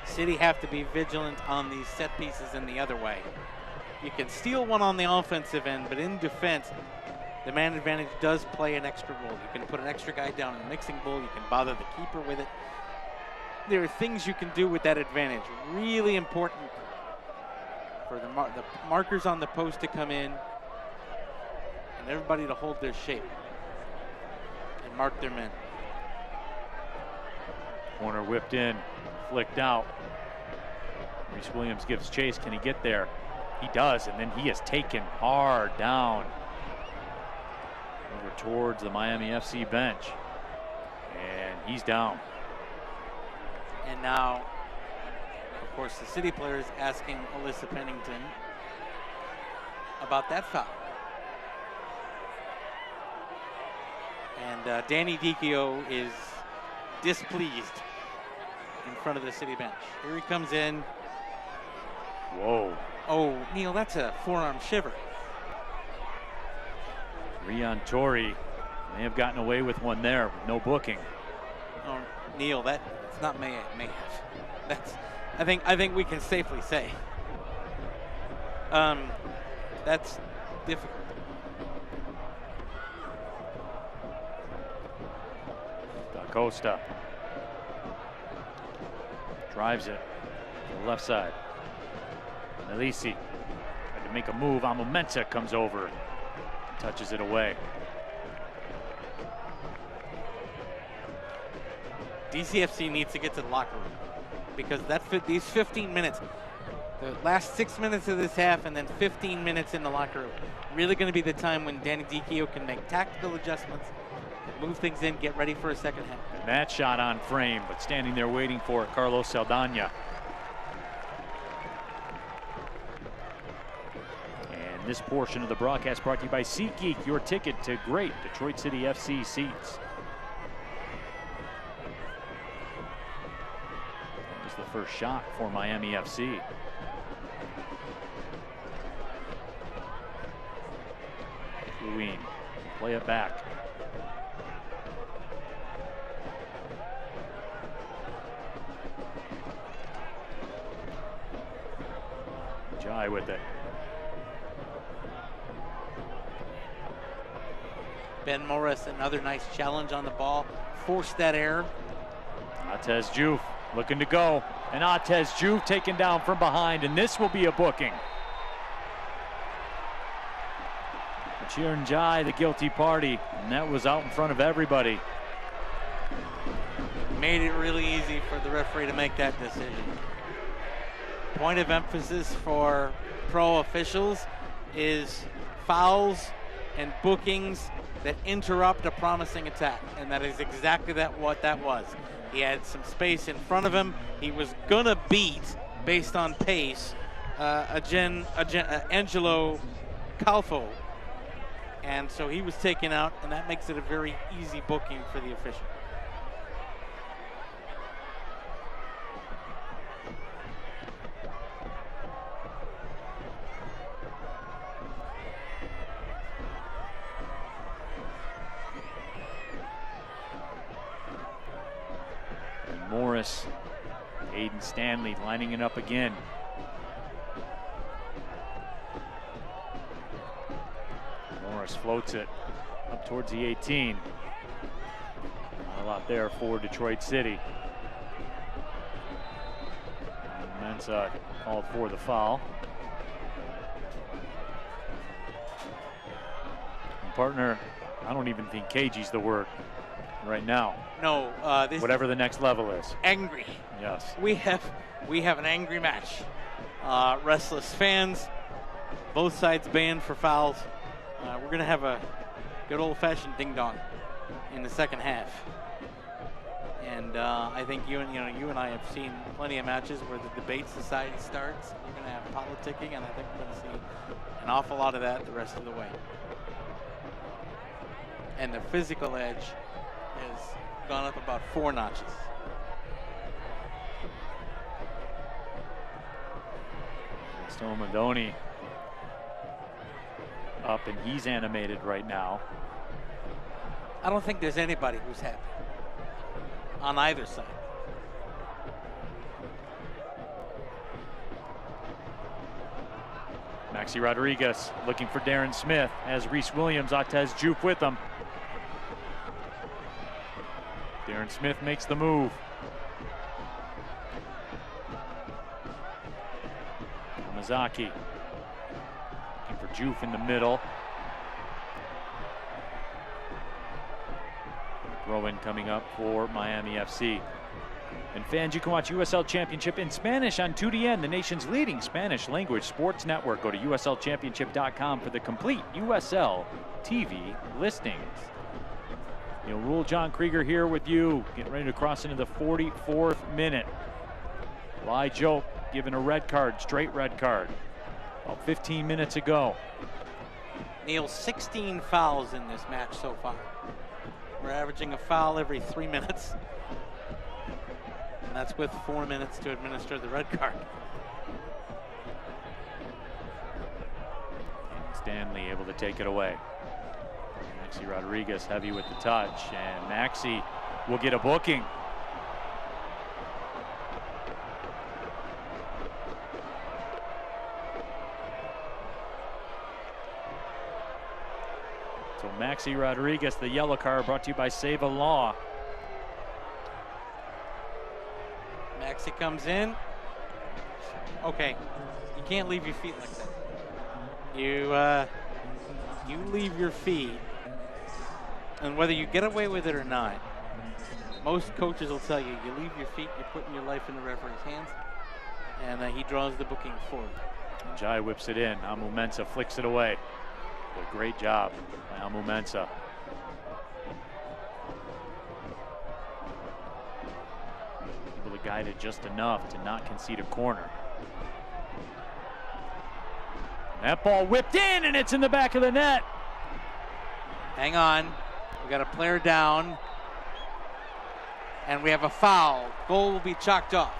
City have to be vigilant on these set pieces in the other way. You can steal one on the offensive end, but in defense, the man advantage does play an extra role. You can put an extra guy down in the mixing bowl. You can bother the keeper with it. There are things you can do with that advantage. Really important for the markers on the post to come in and everybody to hold their shape and mark their men. Corner whipped in, flicked out. Reese Williams gives chase. Can he get there? He does, and then he is taken hard down over towards the Miami FC bench. And he's down. And now, of course, the City players asking Alyssa Pennington about that foul. And Danny Dicchio is displeased in front of the City bench. Here he comes in. Whoa. Oh, Neil, that's a forearm shiver. Rian Torrey may have gotten away with one there with no booking. Oh, Neil, that's not may have. That's, I think we can safely say. That's difficult. Da Costa drives it to the left side. Nelisi tried to make a move. Amamensa comes over, touches it away. DCFC needs to get to the locker room because these 15 minutes, the last 6 minutes of this half and then 15 minutes in the locker room, really going to be the time when Danny Dicchio can make tactical adjustments, move things in, get ready for a second half. And that shot on frame, but standing there waiting for it, Carlos Saldana. And this portion of the broadcast brought to you by SeatGeek, your ticket to great Detroit City FC seats. That was the first shot for Miami FC. Queen, play it back. Jai with it. Ben Morris, another nice challenge on the ball, forced that error. Atez Diouf looking to go, and Atez Diouf taken down from behind, and this will be a booking. Chiran Jai, the guilty party, and that was out in front of everybody. Made it really easy for the referee to make that decision. Point of emphasis for pro officials is fouls and bookings that interrupt a promising attack, and that is exactly what that was. He had some space in front of him. He was gonna beat, based on pace, Angelo Calfo, and so he was taken out, and that makes it a very easy booking for the official. Morris, Aiden Stanley lining it up again. Morris floats it up towards the 18. Not a lot there for Detroit City. Mensa called for the foul. And partner, I don't even think cagey's the word right now. No, this whatever the next level is. Angry. Yes. We have an angry match. Restless fans, both sides banned for fouls. We're gonna have a good old-fashioned ding-dong in the second half. And I think you and I have seen plenty of matches where the debate society starts. You're gonna have politicking, and I think we're gonna see an awful lot of that the rest of the way. And the physical edge has gone up about 4 notches. Gaston Madoni up, and he's animated right now. I don't think there's anybody who's happy on either side. Maxi Rodriguez looking for Darren Smith as Reese Williams, Atez Jupe with him. Darren Smith makes the move. Yamazaki looking for Jupe in the middle. Throw-in coming up for Miami FC. And fans, you can watch USL Championship in Spanish on 2DN, the nation's leading Spanish language sports network. Go to USLChampionship.com for the complete USL TV listings. Neil Rule, John Krieger here with you, getting ready to cross into the 44th minute. Lai Jope given a red card, straight red card, about 15 minutes ago. Neil, 16 fouls in this match so far. We're averaging a foul every 3 minutes. And that's with 4 minutes to administer the red card. Stanley able to take it away. Maxi Rodriguez heavy with the touch, and Maxi will get a booking. So Maxi Rodriguez, the yellow card, brought to you by Save a Law. Maxi comes in. Okay, you can't leave your feet like that. You leave your feet, and whether you get away with it or not, most coaches will tell you, you leave your feet, you're putting your life in the referee's hands, and he draws the booking forward. And Jai whips it in. Amu Mensah flicks it away. But great job by Amu Mensah. Able to guide it just enough to not concede a corner. And that ball whipped in, and it's in the back of the net. Hang on. We got a player down. And we have a foul. Goal will be chalked off.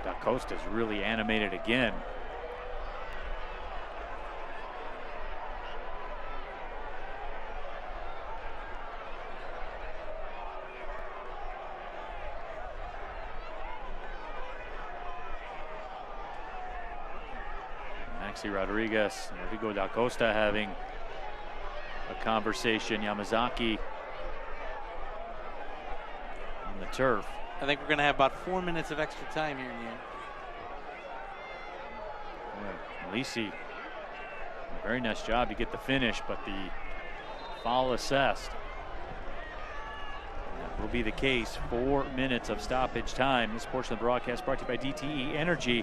Da Costa's really animated again. Maxi Rodriguez and Rodrigo Da Costa having a conversation. Yamazaki on the turf. I think we're going to have about 4 minutes of extra time here in the end. Lisi, very nice job to get the finish, but the foul assessed. That will be the case. 4 minutes of stoppage time. This portion of the broadcast brought to you by DTE Energy.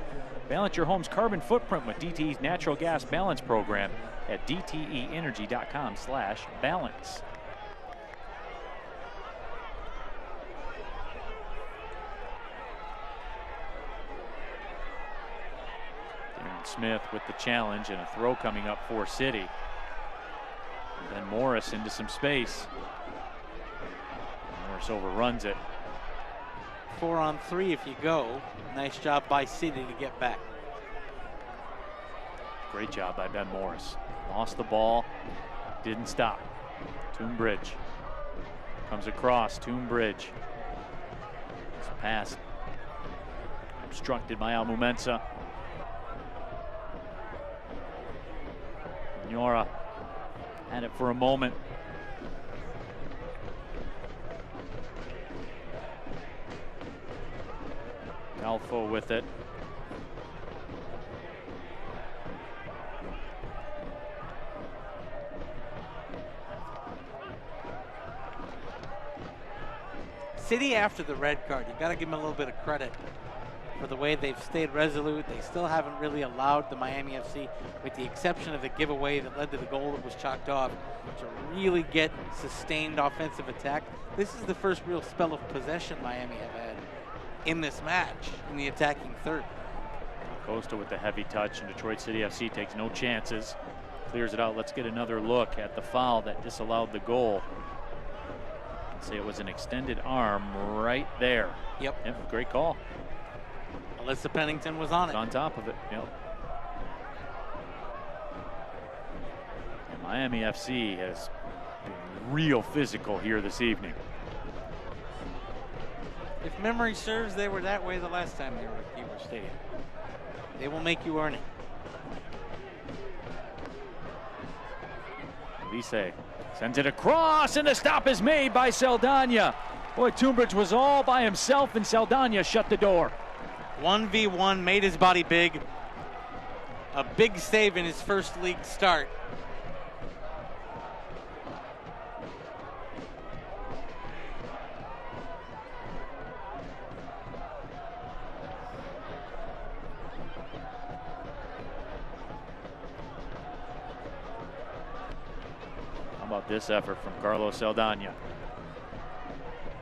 Balance your home's carbon footprint with DTE's natural gas balance program at dteenergy.com/balance. Smith with the challenge and a throw coming up for City. And then Morris into some space. Morris overruns it. 4-on-3 if you go. Nice job by City to get back. Great job by Ben Morris. Lost the ball, didn't stop. Tunbridge comes across. Tunbridge. It's a pass obstructed by Amu Mensah. Nyora had it for a moment. Alfo with it. City after the red card, you got to give them a little bit of credit for the way they've stayed resolute. They still haven't really allowed the Miami FC, with the exception of the giveaway that led to the goal that was chalked off, to really get sustained offensive attack. This is the first real spell of possession Miami have had in this match, in the attacking third. Costa with the heavy touch, and Detroit City FC takes no chances. Clears it out. Let's get another look at the foul that disallowed the goal. I'd say it was an extended arm right there. Yep. Great call. Alyssa Pennington was on it. On top of it, yep. Miami FC has been real physical here this evening. If memory serves, they were that way the last time they were at Gainbridge Stadium. They will make you earn it. Elise sends it across, and the stop is made by Saldana. Boy, Gainbridge was all by himself, and Saldana shut the door. 1v1, made his body big. A big save in his first league start. How about this effort from Carlos Saldana?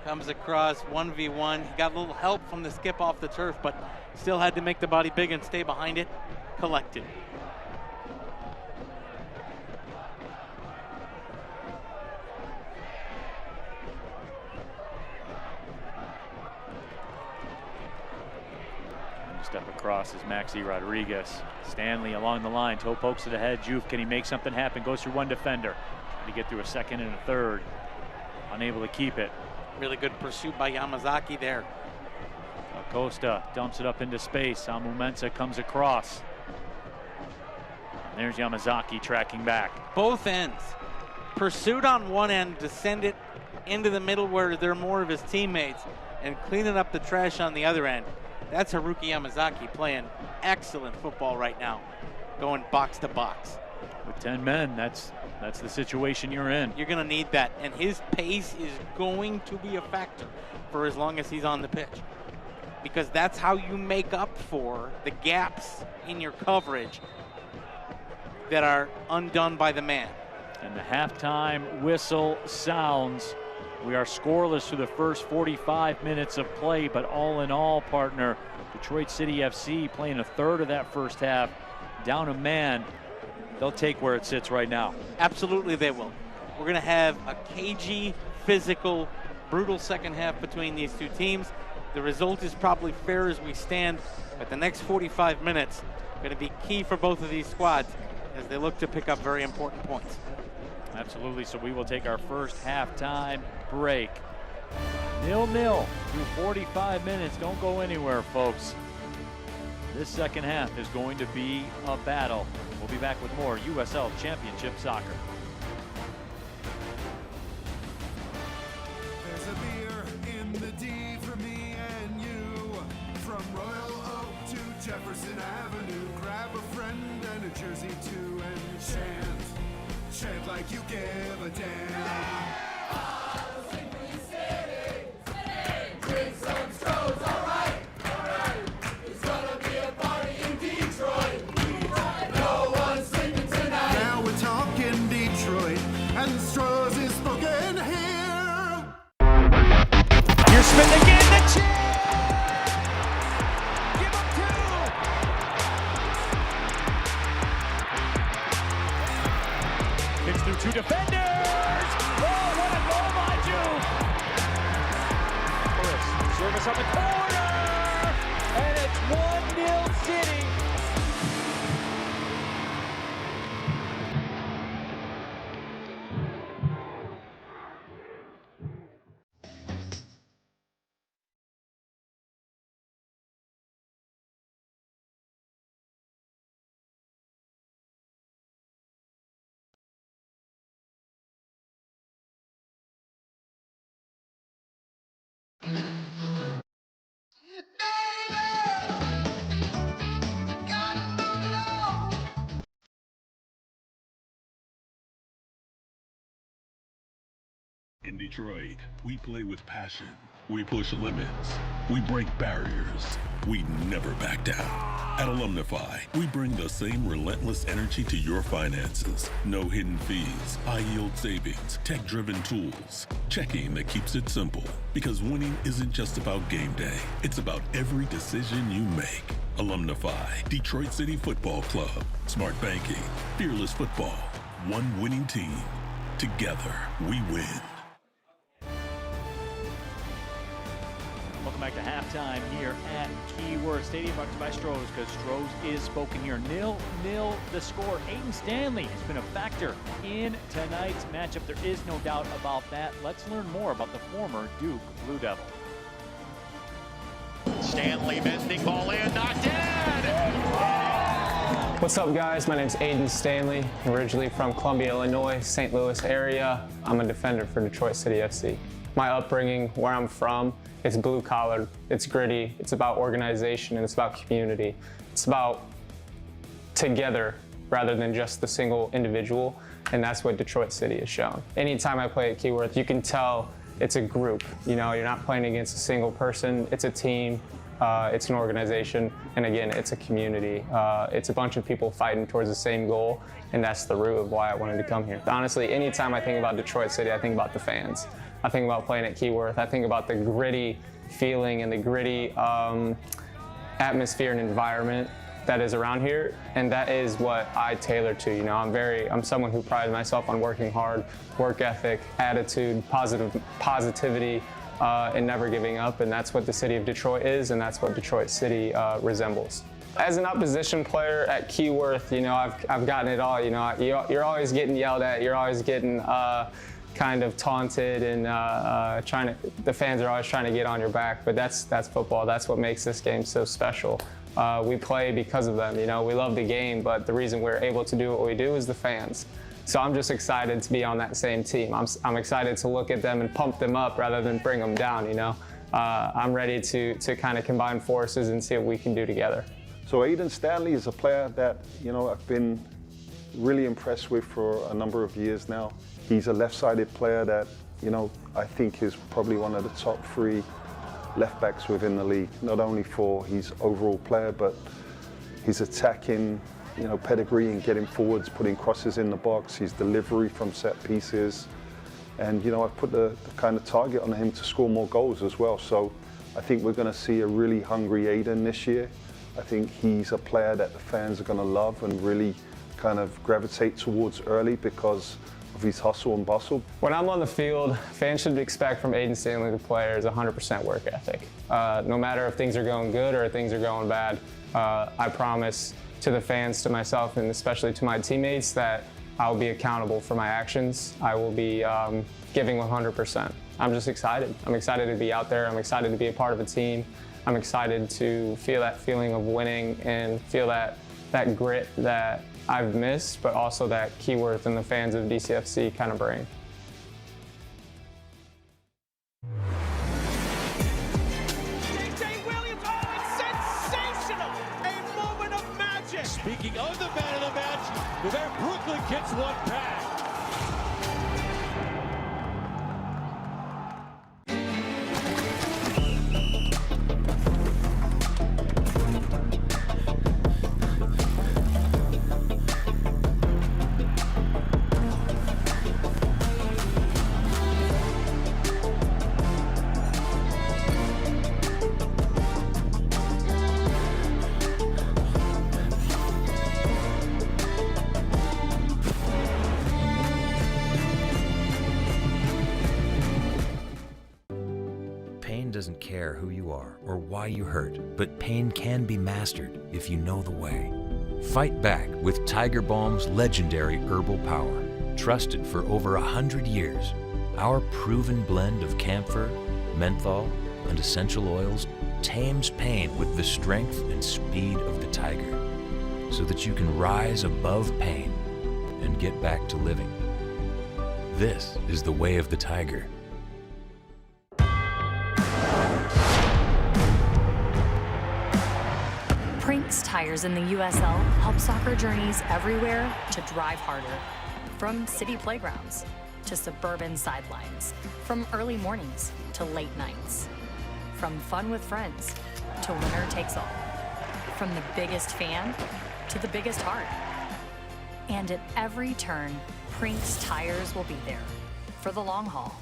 Comes across 1v1. He got a little help from the skip off the turf, but still had to make the body big and stay behind it. Collected. And step across is Maxi Rodriguez. Stanley along the line. Toe pokes to the head. Juve, can he make something happen? Goes through one defender. To get through a second and a third. Unable to keep it. Really good pursuit by Yamazaki there. Acosta dumps it up into space. Samu Mensah comes across. And there's Yamazaki tracking back. Both ends. Pursuit on one end to send it into the middle where they're more of his teammates, and cleaning up the trash on the other end. That's Haruki Yamazaki playing excellent football right now, going box to box. With 10 men, that's the situation you're in. You're going to need that, and his pace is going to be a factor for as long as he's on the pitch, because that's how you make up for the gaps in your coverage that are undone by the man. And the halftime whistle sounds. We are scoreless through the first 45 minutes of play, but all in all, partner, Detroit City FC playing a third of that first half, down a man. They'll take where it sits right now. Absolutely they will. We're going to have a cagey, physical, brutal second half between these two teams. The result is probably fair as we stand, but the next 45 minutes are going to be key for both of these squads as they look to pick up very important points. Absolutely, so we will take our first halftime break. 0-0 through 45 minutes. Don't go anywhere, folks. This second half is going to be a battle. We'll be back with more USL Championship soccer. There's a beer in the D for me and you. From Royal Oak to Jefferson Avenue. Grab a friend and a jersey too and chant. Chant like you give a damn. Drink some Strohs, alright. It's gonna be a party in Detroit. No one's sleeping tonight. Now we're talking Detroit, and Strohs is spoken here. Here's Smith again, the chance! Give him two! Kicks through two defenders! Oh, what a goal by Juve! Service on the corner, and it's 1-0 City. In Detroit, we play with passion. We push limits. We break barriers. We never back down. At Alumnify, we bring the same relentless energy to your finances. No hidden fees, high-yield savings, tech-driven tools. Checking that keeps it simple. Because winning isn't just about game day. It's about every decision you make. Alumnify, Detroit City Football Club. Smart banking, fearless football. One winning team. Together, we win. Welcome back to halftime here at Keyworth Stadium, brought to you by Stroh's, because Stroh's is spoken here. 0-0 the score. Aiden Stanley has been a factor in tonight's matchup. There is no doubt about that. Let's learn more about the former Duke Blue Devil. Stanley bending ball in, knocked in! What's up, guys? My name's Aiden Stanley, originally from Columbia, Illinois, St. Louis area. I'm a defender for Detroit City FC. My upbringing, where I'm from, it's blue collar, it's gritty, it's about organization, and it's about community. It's about together rather than just the single individual, and that's what Detroit City has shown. Anytime I play at Keyworth, you can tell it's a group. You know, you're not playing against a single person, it's a team. It's an organization, and again, it's a community. It's a bunch of people fighting towards the same goal, and that's the root of why I wanted to come here. Honestly, anytime I think about Detroit City, I think about the fans. I think about playing at Keyworth. I think about the gritty feeling and the gritty atmosphere and environment that is around here, and that is what I tailor to. You know, I'm someone who prides myself on working hard, work ethic, attitude, positivity, and never giving up, and that's what the city of Detroit is, and that's what Detroit City resembles. As an opposition player at Keyworth, you know, I've gotten it all. You know, you're always getting yelled at, you're always getting kind of taunted, and the fans are always trying to get on your back. But that's football. That's what makes this game so special. We play because of them. You know, we love the game, but the reason we're able to do what we do is the fans. So I'm just excited to be on that same team. I'm excited to look at them and pump them up rather than bring them down, you know. I'm ready to kind of combine forces and see what we can do together. So Aiden Stanley is a player that, you know, I've been really impressed with for a number of years now. He's a left-sided player that, you know, I think is probably one of the top 3 left backs within the league, not only for his overall player, but his attacking, you know, pedigree and getting forwards, putting crosses in the box, his delivery from set pieces. And, you know, I've put the kind of target on him to score more goals as well. So I think we're going to see a really hungry Aiden this year. I think he's a player that the fans are going to love and really kind of gravitate towards early because of his hustle and bustle. When I'm on the field, fans should expect from Aiden Stanley, the player, is 100% work ethic. No matter if things are going good or if things are going bad, I promise to the fans, to myself, and especially to my teammates that I'll be accountable for my actions. I will be giving 100%. I'm just excited. I'm excited to be out there. I'm excited to be a part of a team. I'm excited to feel that feeling of winning and feel that grit that I've missed, but also that Keyworth and the fans of DCFC kind of bring. Speaking of the man of the match, the Brooklyn gets one back. Pain doesn't care who you are or why you hurt, but pain can be mastered if you know the way. Fight back with Tiger Balm's legendary herbal power. Trusted for over 100 years, our proven blend of camphor, menthol, and essential oils tames pain with the strength and speed of the tiger, so that you can rise above pain and get back to living. This is the way of the tiger. Prinks Tires in the USL help soccer journeys everywhere to drive harder. From city playgrounds to suburban sidelines, from early mornings to late nights, from fun with friends to winner takes all, from the biggest fan to the biggest heart. And at every turn, Prinks Tires will be there for the long haul.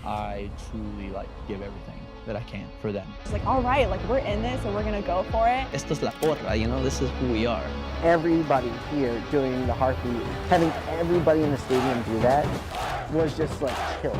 I truly give everything that I can for them. It's like, all right, we're in this and we're gonna go for it. Esto es la porra, you know, this is who we are. Everybody here doing the heartbeat, having everybody in the stadium do that was just chills.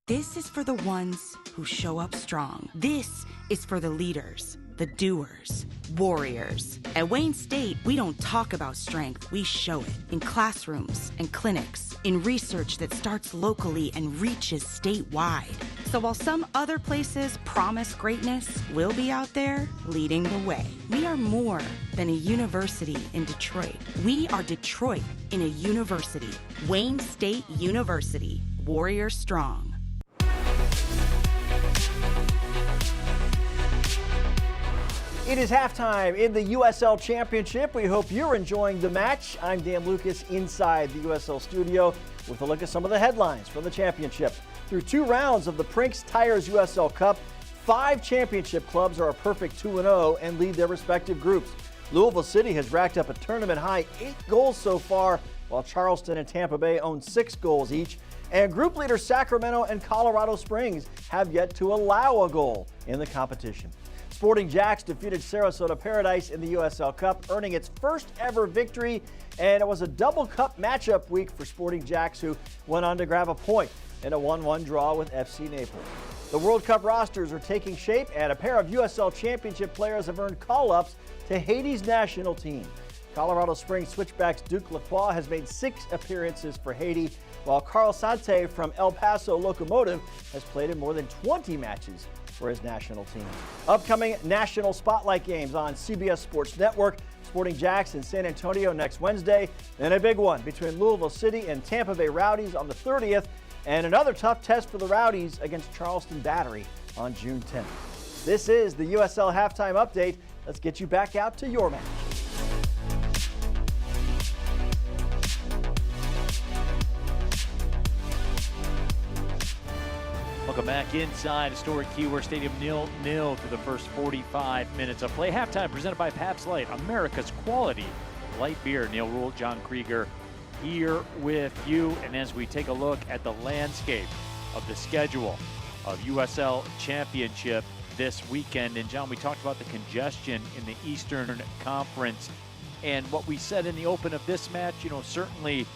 This is for the ones who show up strong. This is for the leaders, the doers, warriors. At Wayne State, we don't talk about strength, we show it in classrooms and clinics, in research that starts locally and reaches statewide. So while some other places promise greatness, we'll be out there leading the way. We are more than a university in Detroit. We are Detroit in a university. Wayne State University, Warrior Strong. It is halftime in the USL Championship. We hope you're enjoying the match. I'm Dan Lucas inside the USL studio with a look at some of the headlines from the championship. Through 2 rounds of the Prinks Tires USL Cup, 5 championship clubs are a perfect 2-0 and lead their respective groups. Louisville City has racked up a tournament-high 8 goals so far, while Charleston and Tampa Bay own 6 goals each. And group leaders Sacramento and Colorado Springs have yet to allow a goal in the competition. Sporting Jacks defeated Sarasota Paradise in the USL Cup, earning its first ever victory, and it was a double cup matchup week for Sporting Jacks, who went on to grab a point in a 1-1 draw with FC Naples. The World Cup rosters are taking shape, and a pair of USL Championship players have earned call-ups to Haiti's national team. Colorado Springs switchbacks Duke Lacroix has made 6 appearances for Haiti, while Carl Sante from El Paso Locomotive has played in more than 20 matches for his national team. Upcoming national spotlight games on CBS Sports Network. Sporting Jacks in San Antonio next Wednesday. Then a big one between Louisville City and Tampa Bay Rowdies on the 30th. And another tough test for the Rowdies against Charleston Battery on June 10th. This is the USL Halftime Update. Let's get you back out to your match. Welcome back inside historic Keyworth Stadium, 0-0 through the first 45 minutes of play. Halftime presented by Pabst Light, America's quality light beer. Neil Rule, John Krieger here with you. And as we take a look at the landscape of the schedule of USL Championship this weekend. And John, we talked about the congestion in the Eastern Conference. And what we said in the open of this match, you know, certainly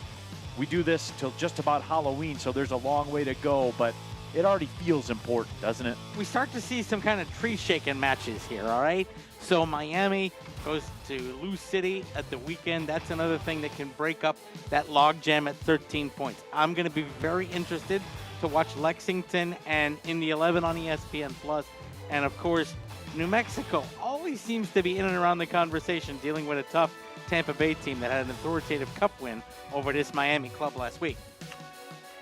we do this till just about Halloween, so there's a long way to go, but it already feels important, doesn't it? We start to see some kind of tree-shaking matches here, all right? So Miami goes to Lou City at the weekend. That's another thing that can break up that logjam at 13 points. I'm going to be very interested to watch Lexington and Indy 11 on ESPN+. And, of course, New Mexico always seems to be in and around the conversation, dealing with a tough Tampa Bay team that had an authoritative cup win over this Miami club last week.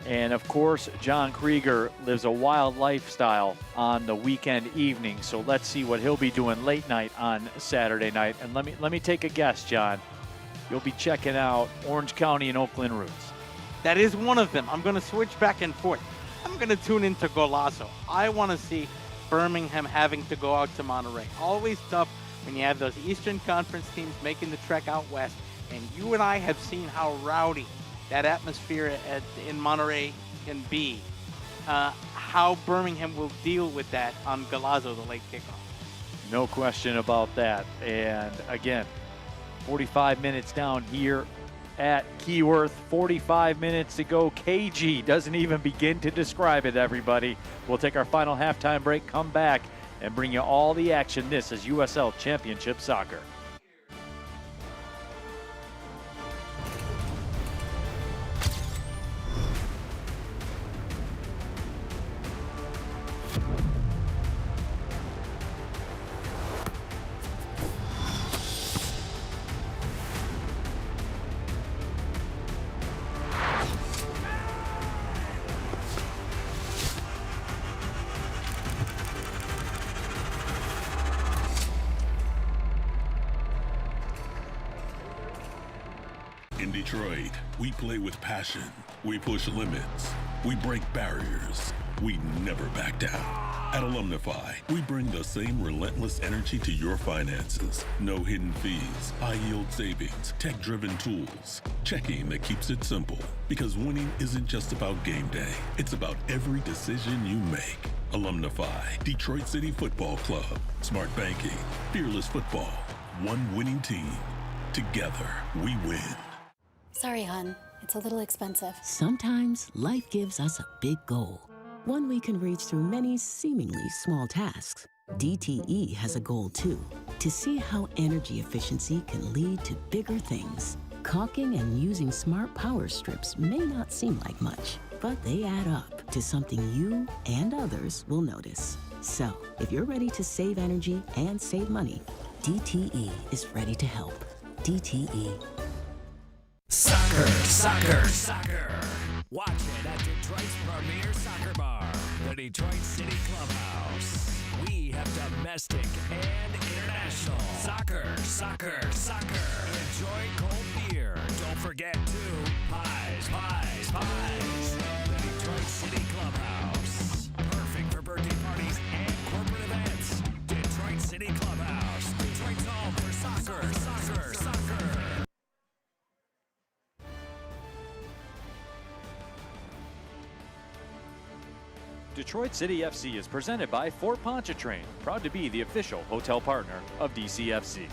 And of course, John Krieger lives a wild lifestyle on the weekend evening. So let's see what he'll be doing late night on Saturday night. And let me take a guess, John. You'll be checking out Orange County and Oakland Roots. That is one of them. I'm going to switch back and forth. I'm going to tune into Golazo. I want to see Birmingham having to go out to Monterey. Always tough when you have those Eastern Conference teams making the trek out west. And you and I have seen how rowdy that atmosphere in Monterey can be. How Birmingham will deal with that on Golazo, the late kickoff. No question about that. And again, 45 minutes down here at Keyworth, 45 minutes to go. KG doesn't even begin to describe it, everybody. We'll take our final halftime break, come back, and bring you all the action. This is USL Championship Soccer. In Detroit, we play with passion. We push limits. We break barriers. We never back down. At Alumnify, we bring the same relentless energy to your finances. No hidden fees, high-yield savings, tech-driven tools. Checking that keeps it simple. Because winning isn't just about game day. It's about every decision you make. Alumnify, Detroit City Football Club. Smart banking, fearless football. One winning team. Together, we win. Sorry, hon. It's a little expensive. Sometimes life gives us a big goal. one we can reach through many seemingly small tasks. DTE has a goal too, to see how energy efficiency can lead to bigger things. Caulking and using smart power strips may not seem like much, but they add up to something you and others will notice. So, if you're ready to save energy and save money, DTE is ready to help. DTE. Soccer, soccer, soccer. Watch it at Detroit's premier soccer bar, the Detroit City Clubhouse. We have domestic and international. Soccer, soccer, soccer. Enjoy cold beer. Don't forget to pies. The Detroit City Clubhouse. Perfect for birthday parties and corporate events. Detroit City Clubhouse. Detroit's home for soccer, soccer, soccer. Detroit City FC is presented by Fort Pontchartrain, proud to be the official hotel partner of DCFC.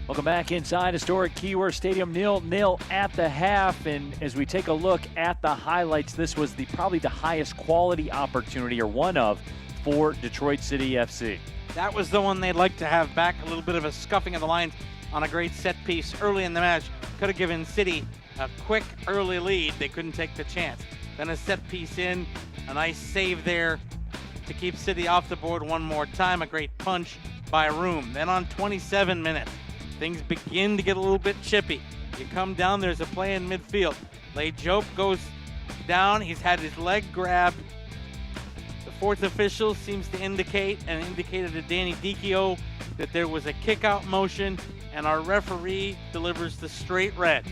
Welcome back inside historic Keyworth Stadium, 0-0 at the half. And as we take a look at the highlights, this was probably the highest quality opportunity, or one of, for Detroit City FC. That was the one they'd like to have back. A little bit of a scuffing of the lines on a great set piece early in the match. Could have given City a quick early lead. They couldn't take the chance. Then a set piece in, a nice save there to keep City off the board one more time. A great punch by Room. Then on 27 minutes, things begin to get a little bit chippy. You come down, there's a play in midfield. Jope goes down. He's had his leg grabbed. Fourth official seems to indicated to Danny Dicchio that there was a kick-out motion, and our referee delivers the straight red.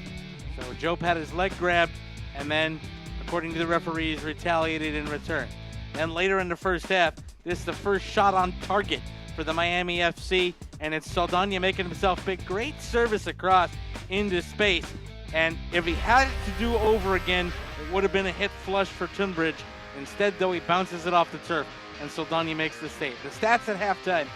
So Jope had his leg grabbed, and then, according to the referees, retaliated in return. Then later in the first half, this is the first shot on target for the Miami FC, and it's Saldana making himself big. Great service across into space, and if he had it to do over again, it would have been a hit flush for Tunbridge. Instead, though, he bounces it off the turf, and Saldana makes the save. The stats at halftime,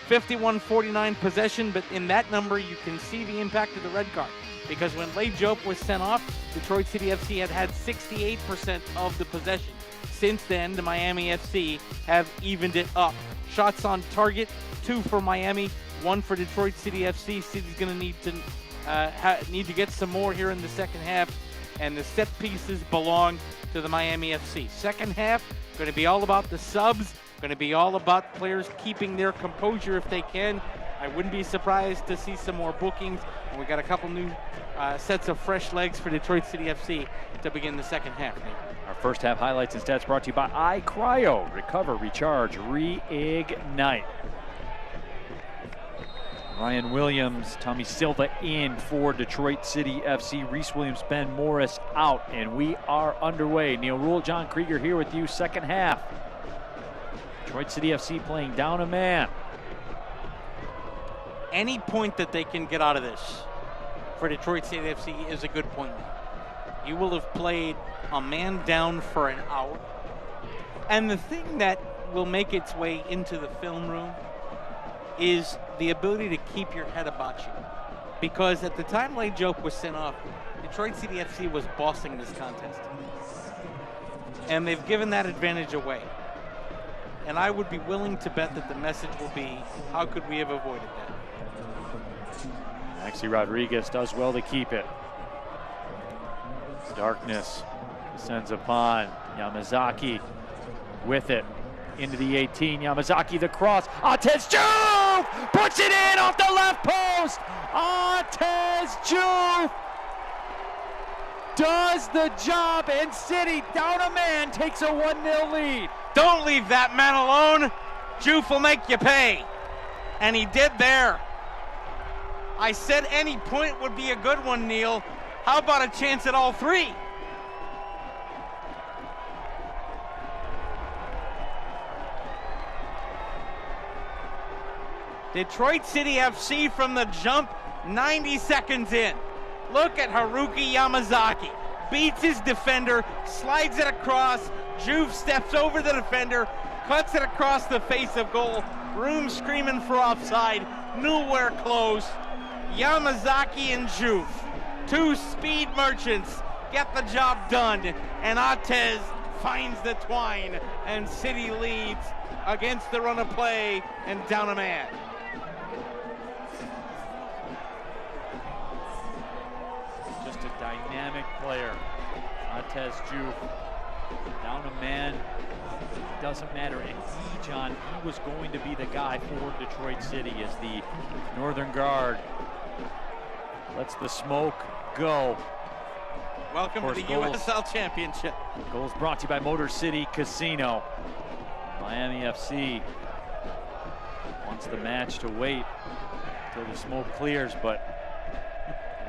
51-49 possession, but in that number, you can see the impact of the red card. Because when Jope was sent off, Detroit City FC had 68% of the possession. Since then, the Miami FC have evened it up. Shots on target, 2 for Miami, 1 for Detroit City FC. City's going to need to get some more here in the second half, and the set pieces belong to the Miami FC. Second half, going to be all about the subs, going to be all about players keeping their composure if they can. I wouldn't be surprised to see some more bookings, and we got a couple new sets of fresh legs for Detroit City FC to begin the second half. Our first half highlights and stats brought to you by iCryo. Recover, recharge, reignite. Ryan Williams, Tommy Silva in for Detroit City FC. Reese Williams, Ben Morris out, and we are underway. Neil Rule, John Krieger here with you. Second half. Detroit City FC playing down a man. Any point that they can get out of this for Detroit City FC is a good point. You will have played a man down for an hour. And the thing that will make its way into the film room is the ability to keep your head about you. Because at the time Jope was sent off, Detroit City FC was bossing this contest. And they've given that advantage away. And I would be willing to bet that the message will be, how could we have avoided that? Maxi Rodriguez does well to keep it. Darkness descends upon Yamazaki with it. Into the 18, Yamazaki the cross, Artez Juve puts it in off the left post. Artez Juve does the job, and City down a man takes a 1-0 lead. Don't leave that man alone. Juve will make you pay. And he did there. I said any point would be a good one, Neil. How about a chance at all three? Detroit City FC from the jump, 90 seconds in. Look at Haruki Yamazaki. Beats his defender, slides it across. Juve steps over the defender, cuts it across the face of goal. Room screaming for offside. nowhere close. Yamazaki and Juve, two speed merchants, get the job done. And Atez finds the twine, and City leads against the run of play and down a man. Just a dynamic player. Atez Juve down a man. Doesn't matter. And John, he was going to be the guy for Detroit City as the Northern Guard lets the smoke go. Welcome to the USL Championship. Goals brought to you by Motor City Casino. Miami FC wants the match to wait until the smoke clears, but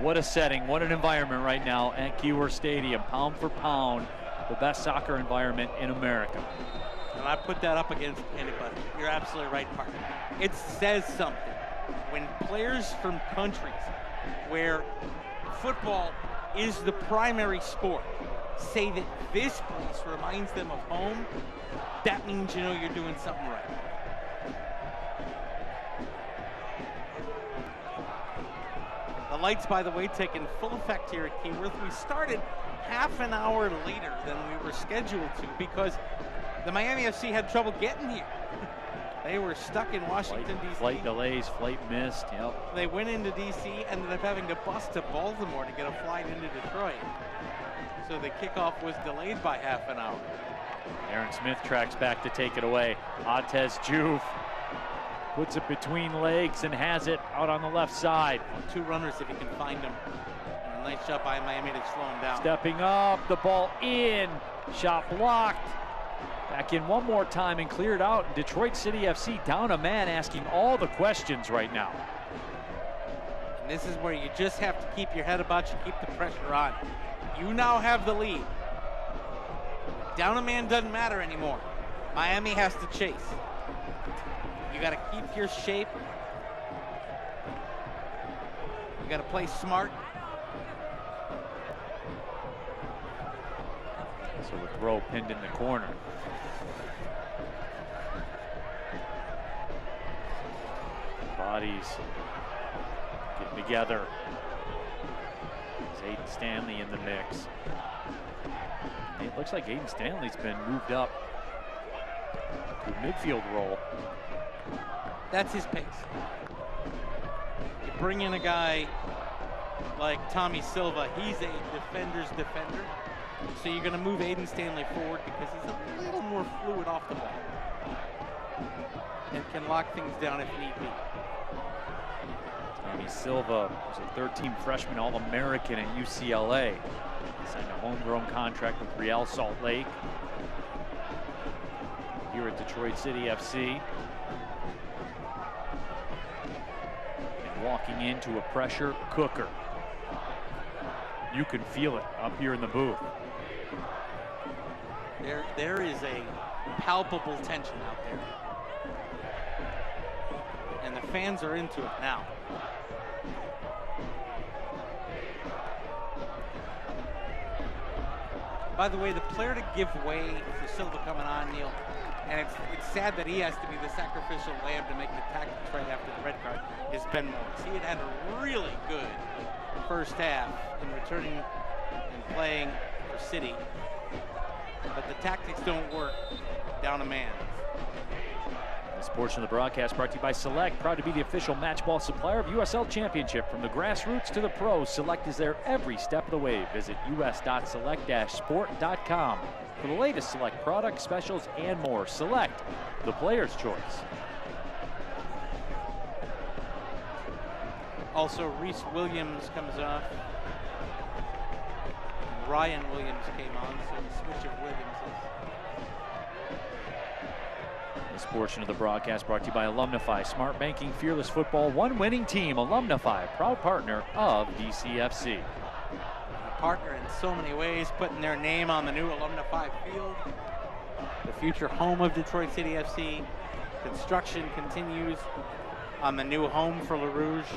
what a setting, what an environment right now at Keyworth Stadium. Pound for pound, the best soccer environment in America. And I put that up against anybody. You're absolutely right, partner. It says something when players from countries where football is the primary sport say that this place reminds them of home. That means you know you're doing something right. The lights, by the way, taking full effect here at Keyworth. We started half an hour later than we were scheduled to because the Miami FC had trouble getting here. They were stuck in Washington, D.C. Flight delays, flight missed, yep. They went into D.C., ended up having to bus to Baltimore to get a flight into Detroit. So the kickoff was delayed by half an hour. Aaron Smith tracks back to take it away. Atez Juve puts it between legs and has it out on the left side. Two runners if he can find them. And a nice shot by Miami to slow him down. Stepping up, the ball in, shot blocked. Back in one more time and cleared out. Detroit City FC down a man, asking all the questions right now. And this is where you just have to keep your head about you, keep the pressure on. You now have the lead. Down a man doesn't matter anymore. Miami has to chase. You got to keep your shape. You got to play smart. So the throw pinned in the corner. Bodies getting together. There's Aiden Stanley in the mix. It looks like Aiden Stanley's been moved up to a midfield role. That's his pace. You bring in a guy like Tommy Silva, he's a defender's defender. So you're going to move Aiden Stanley forward because he's a little more fluid off the ball and can lock things down if need be. Tommy Silva was a third-team freshman All-American at UCLA. Signed a homegrown contract with Real Salt Lake. Here at Detroit City FC. And walking into a pressure cooker. You can feel it up here in the booth. There is a palpable tension out there. And the fans are into it now. By the way, the player to give way for Silva coming on, Neil, and it's sad that he has to be the sacrificial lamb to make the tactics right after the red card, is Ben Morris. He had a really good first half in returning and playing for City, but the tactics don't work down a man. This portion of the broadcast brought to you by Select, proud to be the official match ball supplier of USL Championship. From the grassroots to the pros, Select is there every step of the way. Visit us.select-sport.com for the latest Select products, specials, and more. Select, the player's choice. Also, Reese Williams comes off. Ryan Williams came on, so the switch of Williamses. This portion of the broadcast brought to you by Alumnify, smart banking, fearless football, one winning team. Alumnify, proud partner of DCFC. A partner in so many ways, putting their name on the new Alumnify field. The future home of Detroit City FC. Construction continues on the new home for LaRouge.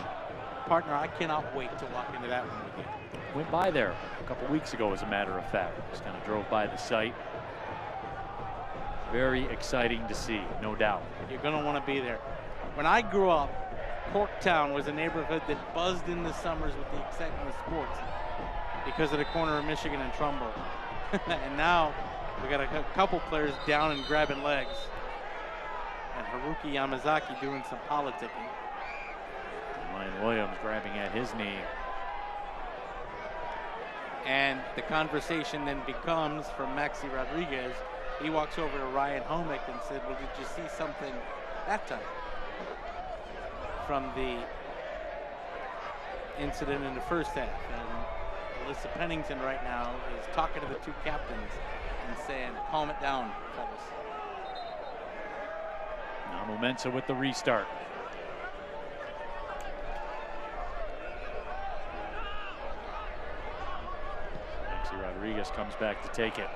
Partner, I cannot wait to walk into that one with you. Went by there a couple weeks ago, as a matter of fact. Just kind of drove by the site. Very exciting to see, no doubt. You're going to want to be there. When I grew up, Corktown was a neighborhood that buzzed in the summers with the excitement of sports because of the corner of Michigan and Trumbull. And now we got a couple players down and grabbing legs. And Haruki Yamazaki doing some politicking. Ryan Williams grabbing at his knee. And the conversation then becomes from Maxi Rodriguez. He walks over to Ryan Homick and said, well, did you see something that time from the incident in the first half? And Alyssa Pennington right now is talking to the two captains and saying, calm it down, fellas. Now Momensa with the restart. Maxi Rodriguez comes back to take it.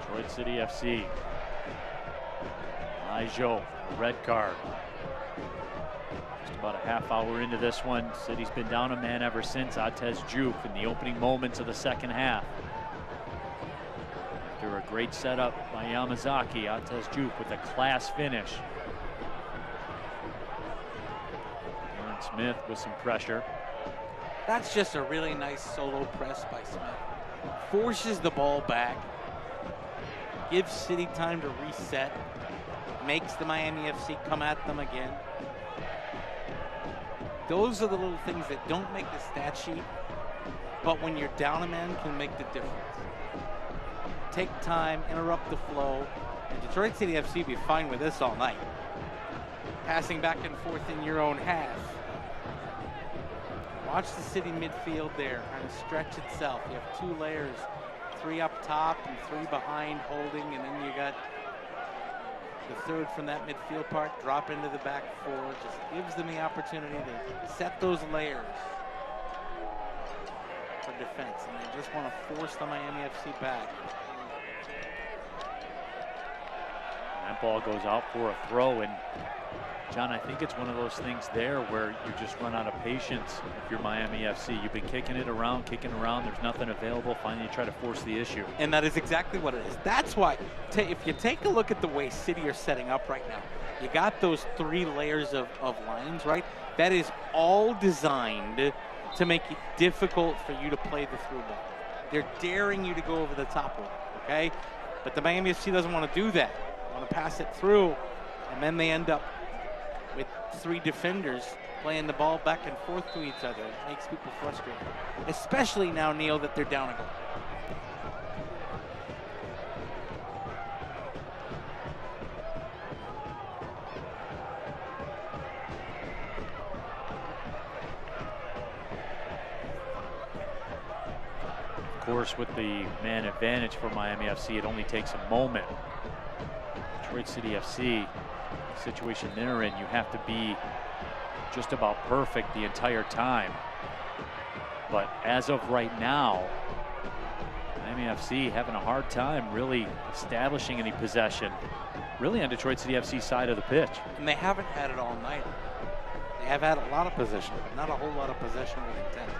Detroit City FC. Ijo, red card. Just about a half hour into this one. City's been down a man ever since. Atez Diouf in the opening moments of the second half. After a great setup by Yamazaki, Atez Diouf with a class finish. Aaron Smith with some pressure. That's just a really nice solo press by Smith. Forces the ball back. Gives City time to reset. Makes the Miami FC come at them again. Those are the little things that don't make the stat sheet, but when you're down a man can make the difference. Take time, interrupt the flow, and Detroit City FC be fine with this all night. Passing back and forth in your own half. Watch the City midfield there kind of stretch itself. You have two layers, 3 up top and 3 behind holding, and then you got the third from that midfield part drop into the back 4. Just gives them the opportunity to set those layers for defense, and they just want to force the Miami FC back. That ball goes out for a throw, and John, I think it's one of those things there where you just run out of patience if you're Miami FC. You've been kicking around, there's nothing available, finally you try to force the issue. And that is exactly what it is. That's why, if you take a look at the way City are setting up right now, you got those 3 layers of lines, right? That is all designed to make it difficult for you to play the through ball. They're daring you to go over the top with it, okay? But the Miami FC doesn't want to do that. They want to pass it through, and then they end up with 3 defenders playing the ball back and forth to each other. It makes people frustrated, especially now, Neil, that they're down a goal. Of course, with the man advantage for Miami FC, it only takes a moment. Detroit City FC, the situation they're in, you have to be just about perfect the entire time. But as of right now, Miami FC having a hard time really establishing any possession, really on Detroit City FC's side of the pitch. And they haven't had it all night. They have had a lot of possession, but not a whole lot of possession with intent.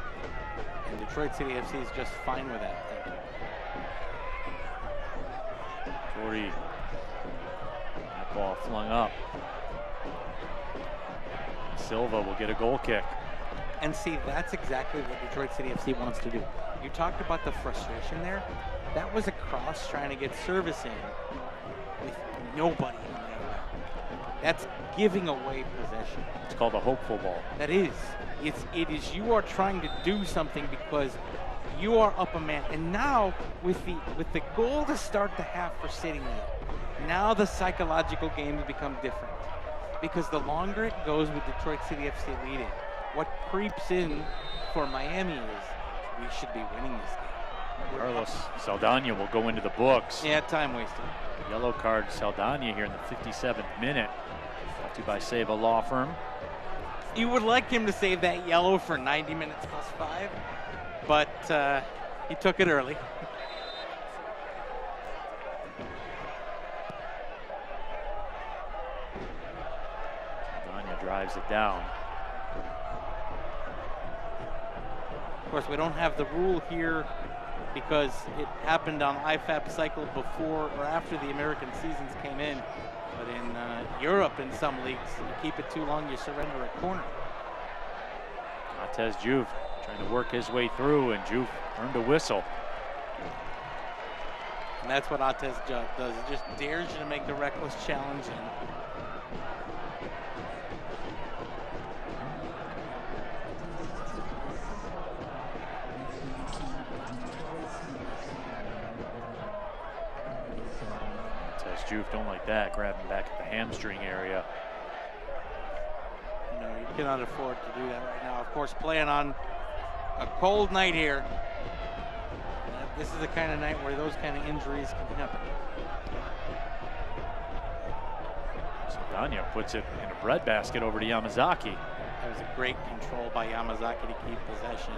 And Detroit City FC is just fine with that. Torrey, that ball flung up. Silva will get a goal kick. And see, that's exactly what Detroit City FC wants to do. You talked about the frustration there. That was a cross trying to get service in with nobody in there. That's giving away possession. It's called a hopeful ball. That is. It is you are trying to do something because you are up a man. And now with the goal to start the half for City, now the psychological games become different. Because the longer it goes with Detroit City FC leading, what creeps in for Miami is we should be winning this game. Carlos Saldana will go into the books. Yeah, time wasted. Yellow card Saldana here in the 57th minute. Brought to you by Save a Law Firm. You would like him to save that yellow for 90 minutes plus 5, but he took it early. Saldana drives it down. course, we don't have the rule here because it happened on IFAB cycle before or after the American seasons came in. But in Europe, in some leagues, you keep it too long, you surrender a corner. Montez Juve trying to work his way through, and Juve earned a whistle. And that's what Atez does. He just dares you to make the reckless challenge. And Montez Juve don't like that, grabbing back at the hamstring area. no, you cannot afford to do that right now. Of course, playing on a cold night here. This is the kind of night where those kind of injuries can happen. Saldana puts it in a breadbasket over to Yamazaki. That was a great control by Yamazaki to keep possession.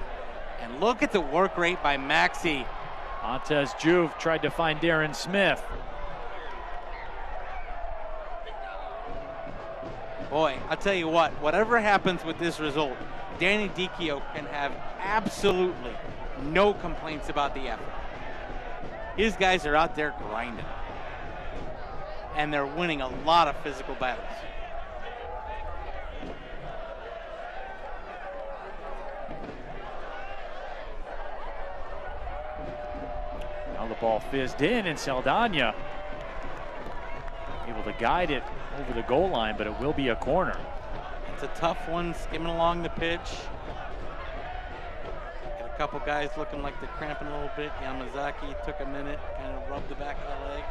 And look at the work rate by Maxi. Montez Juve tried to find Darren Smith. Boy, I'll tell you what, whatever happens with this result, Danny Dicchio can have absolutely no complaints about the effort. His guys are out there grinding. And they're winning a lot of physical battles. Now the ball fizzed in, and Saldana able to guide it over the goal line, but it will be a corner. It's a tough one, skimming along the pitch. Got a couple guys looking like they're cramping a little bit. Yamazaki took a minute, kind of rubbed the back of the leg.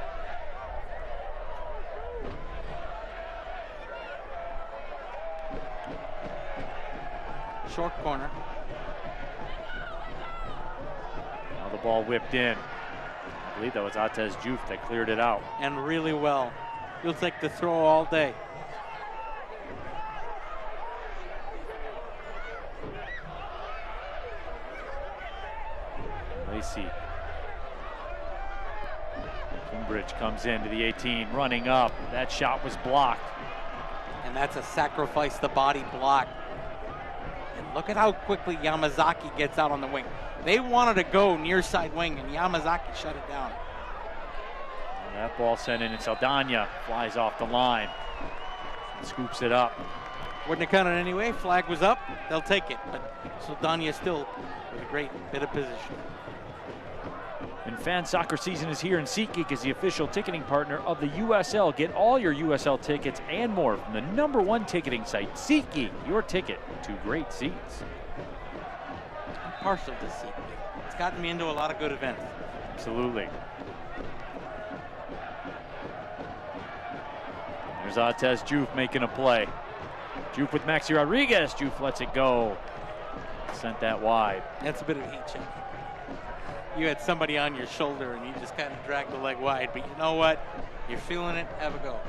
Short corner. Now the ball whipped in. I believe that was Atez Juve that cleared it out. And really well. Feels like the throw all day. Lacey. Gainbridge comes into the 18, running up. That shot was blocked. And that's a sacrifice the body block. And look at how quickly Yamazaki gets out on the wing. They wanted to go near side wing, and Yamazaki shut it down. And that ball sent in, and Saldana flies off the line. Scoops it up. Wouldn't have counted anyway. Flag was up. They'll take it. But Saldana still with a great bit of position. And fan soccer season is here, and SeatGeek is the official ticketing partner of the USL. Get all your USL tickets and more from the #1 ticketing site, SeatGeek. Your ticket to great seats. I'm partial to SeatGeek. It's gotten me into a lot of good events. Absolutely. There's Atez Juve making a play. Juve with Maxi Rodriguez. Juve lets it go. Sent that wide. That's a bit of a heat check. You had somebody on your shoulder and you just kind of dragged the leg wide, but you know what? You're feeling it, have a go.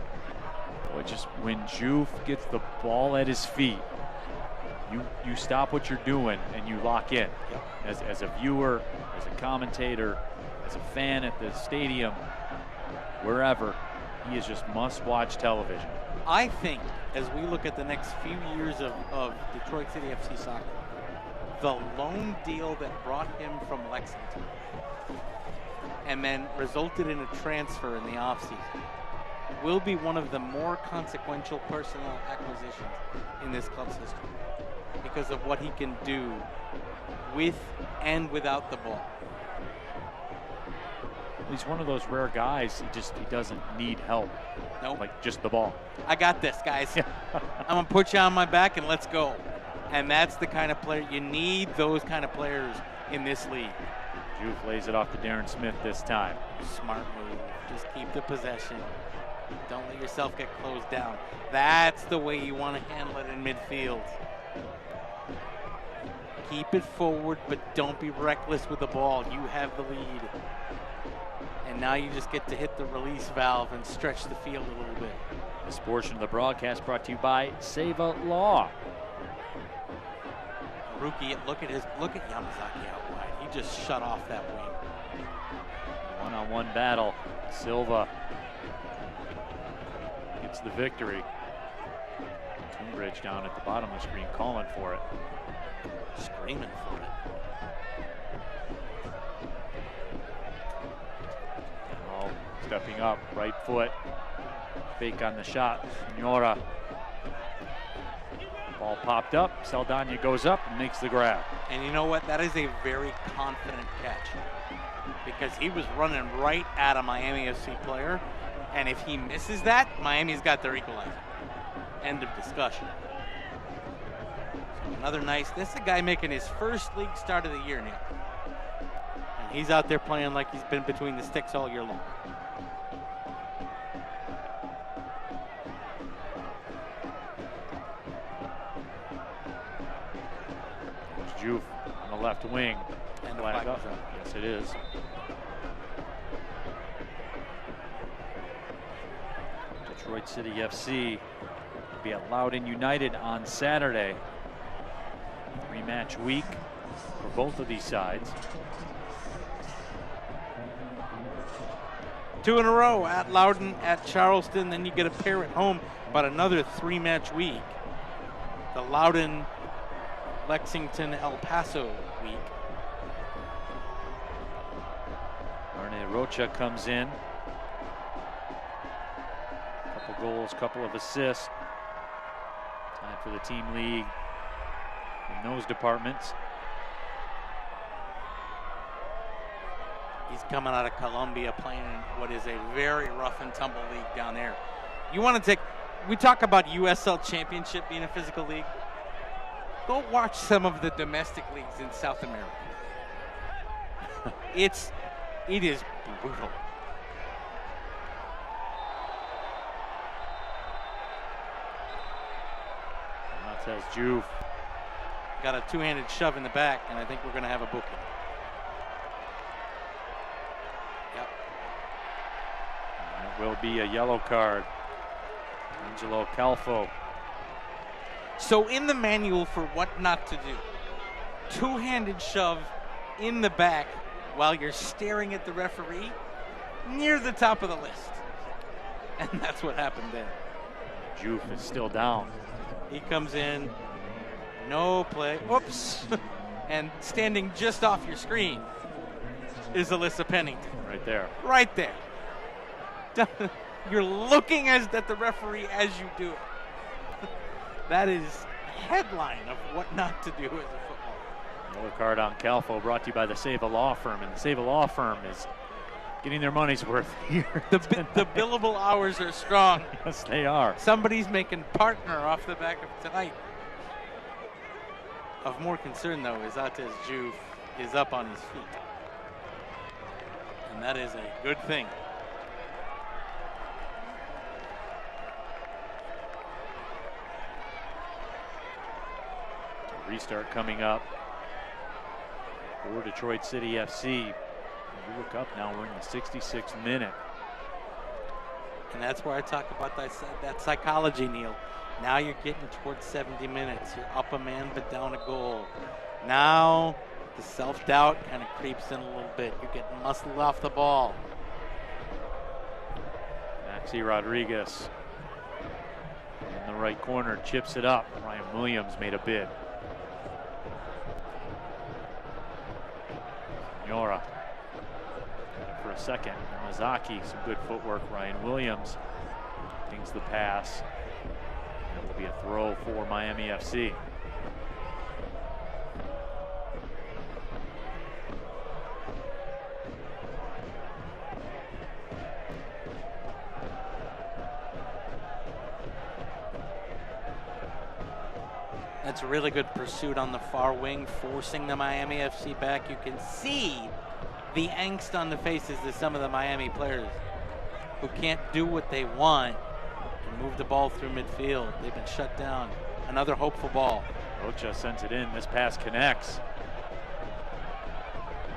Boy, just when Juve gets the ball at his feet, you stop what you're doing and you lock in. Yep. As a viewer, as a commentator, as a fan at the stadium, wherever, he is just must-watch television. I think as we look at the next few years of Detroit City FC soccer, the loan deal that brought him from Lexington and then resulted in a transfer in the offseason will be one of the more consequential personnel acquisitions in this club's history because of what he can do with and without the ball. He's one of those rare guys, he doesn't need help. Nope. Like just the ball. I got this, guys. I'm gonna put you on my back and let's go. And that's the kind of player, you need those kind of players in this league. Juve lays it off to Darren Smith this time. Smart move, just keep the possession. Don't let yourself get closed down. That's the way you want to handle it in midfield. Keep it forward, but don't be reckless with the ball. You have the lead. And now you just get to hit the release valve and stretch the field a little bit. This portion of the broadcast brought to you by Seva Law. Rookie, look at Yamazaki out wide. He just shut off that wing. One-on-one battle. Silva gets the victory. Gainbridge down at the bottom of the screen calling for it. Screaming for it. stepping up, right foot, fake on the shot. Senora. Ball popped up. Saldana goes up and makes the grab. And you know what? That is a very confident catch because he was running right at a Miami FC player. And if he misses that, Miami's got their equalizer. End of discussion. So another nice, this is a guy making his first league start of the year, Neil. And he's out there playing like he's been between the sticks all year long. Juve on the left wing. And the flag flag up. is up. Yes, it is. Detroit City FC will be at Loudoun United on Saturday. Rematch week for both of these sides. 2 in a row at Loudoun, at Charleston, then you get a pair at home, but another 3-match week. The Loudoun, Lexington, El Paso week. Arne Rocha comes in. Couple goals, couple of assists. Time for the team league in those departments. He's coming out of Colombia playing in what is a very rough and tumble league down there. You want to take, we talk about USL Championship being a physical league. Go watch some of the domestic leagues in South America. It is brutal. Says Juve. Got a 2-handed shove in the back, and I think we're going to have a booking. Yep. And it will be a yellow card. Angelo Calfo. So in the manual for what not to do, 2-handed shove in the back while you're staring at the referee, near the top of the list. And that's what happened there. Juve is still down. He comes in, no play, whoops, and standing just off your screen is Alyssa Pennington. Right there. Right there. You're looking at the referee as you do it. That is a headline of what not to do as a footballer. Yellow card on Calfo, brought to you by the Sava Law Firm, and the Sava Law Firm is getting their money's worth here. The billable hours are strong. Yes, they are. Somebody's making partner off the back of tonight. Of more concern, though, is Atez Juve is up on his feet. And that is a good thing. Restart coming up for Detroit City FC. You look up now, we're in the 66th minute. And that's where I talk about that psychology, Neil. Now you're getting towards 70 minutes. You're up a man but down a goal. Now the self-doubt kind of creeps in a little bit. You're getting muscled off the ball. Maxi Rodriguez in the right corner, chips it up. Ryan Williams made a bid. Senora for a second. Yamazaki, some good footwork. Ryan Williams pings the pass. It will be a throw for Miami FC. That's a really good pursuit on the far wing, forcing the Miami FC back. You can see the angst on the faces of some of the Miami players who can't do what they want and move the ball through midfield. They've been shut down. Another hopeful ball. Rocha sends it in. This pass connects.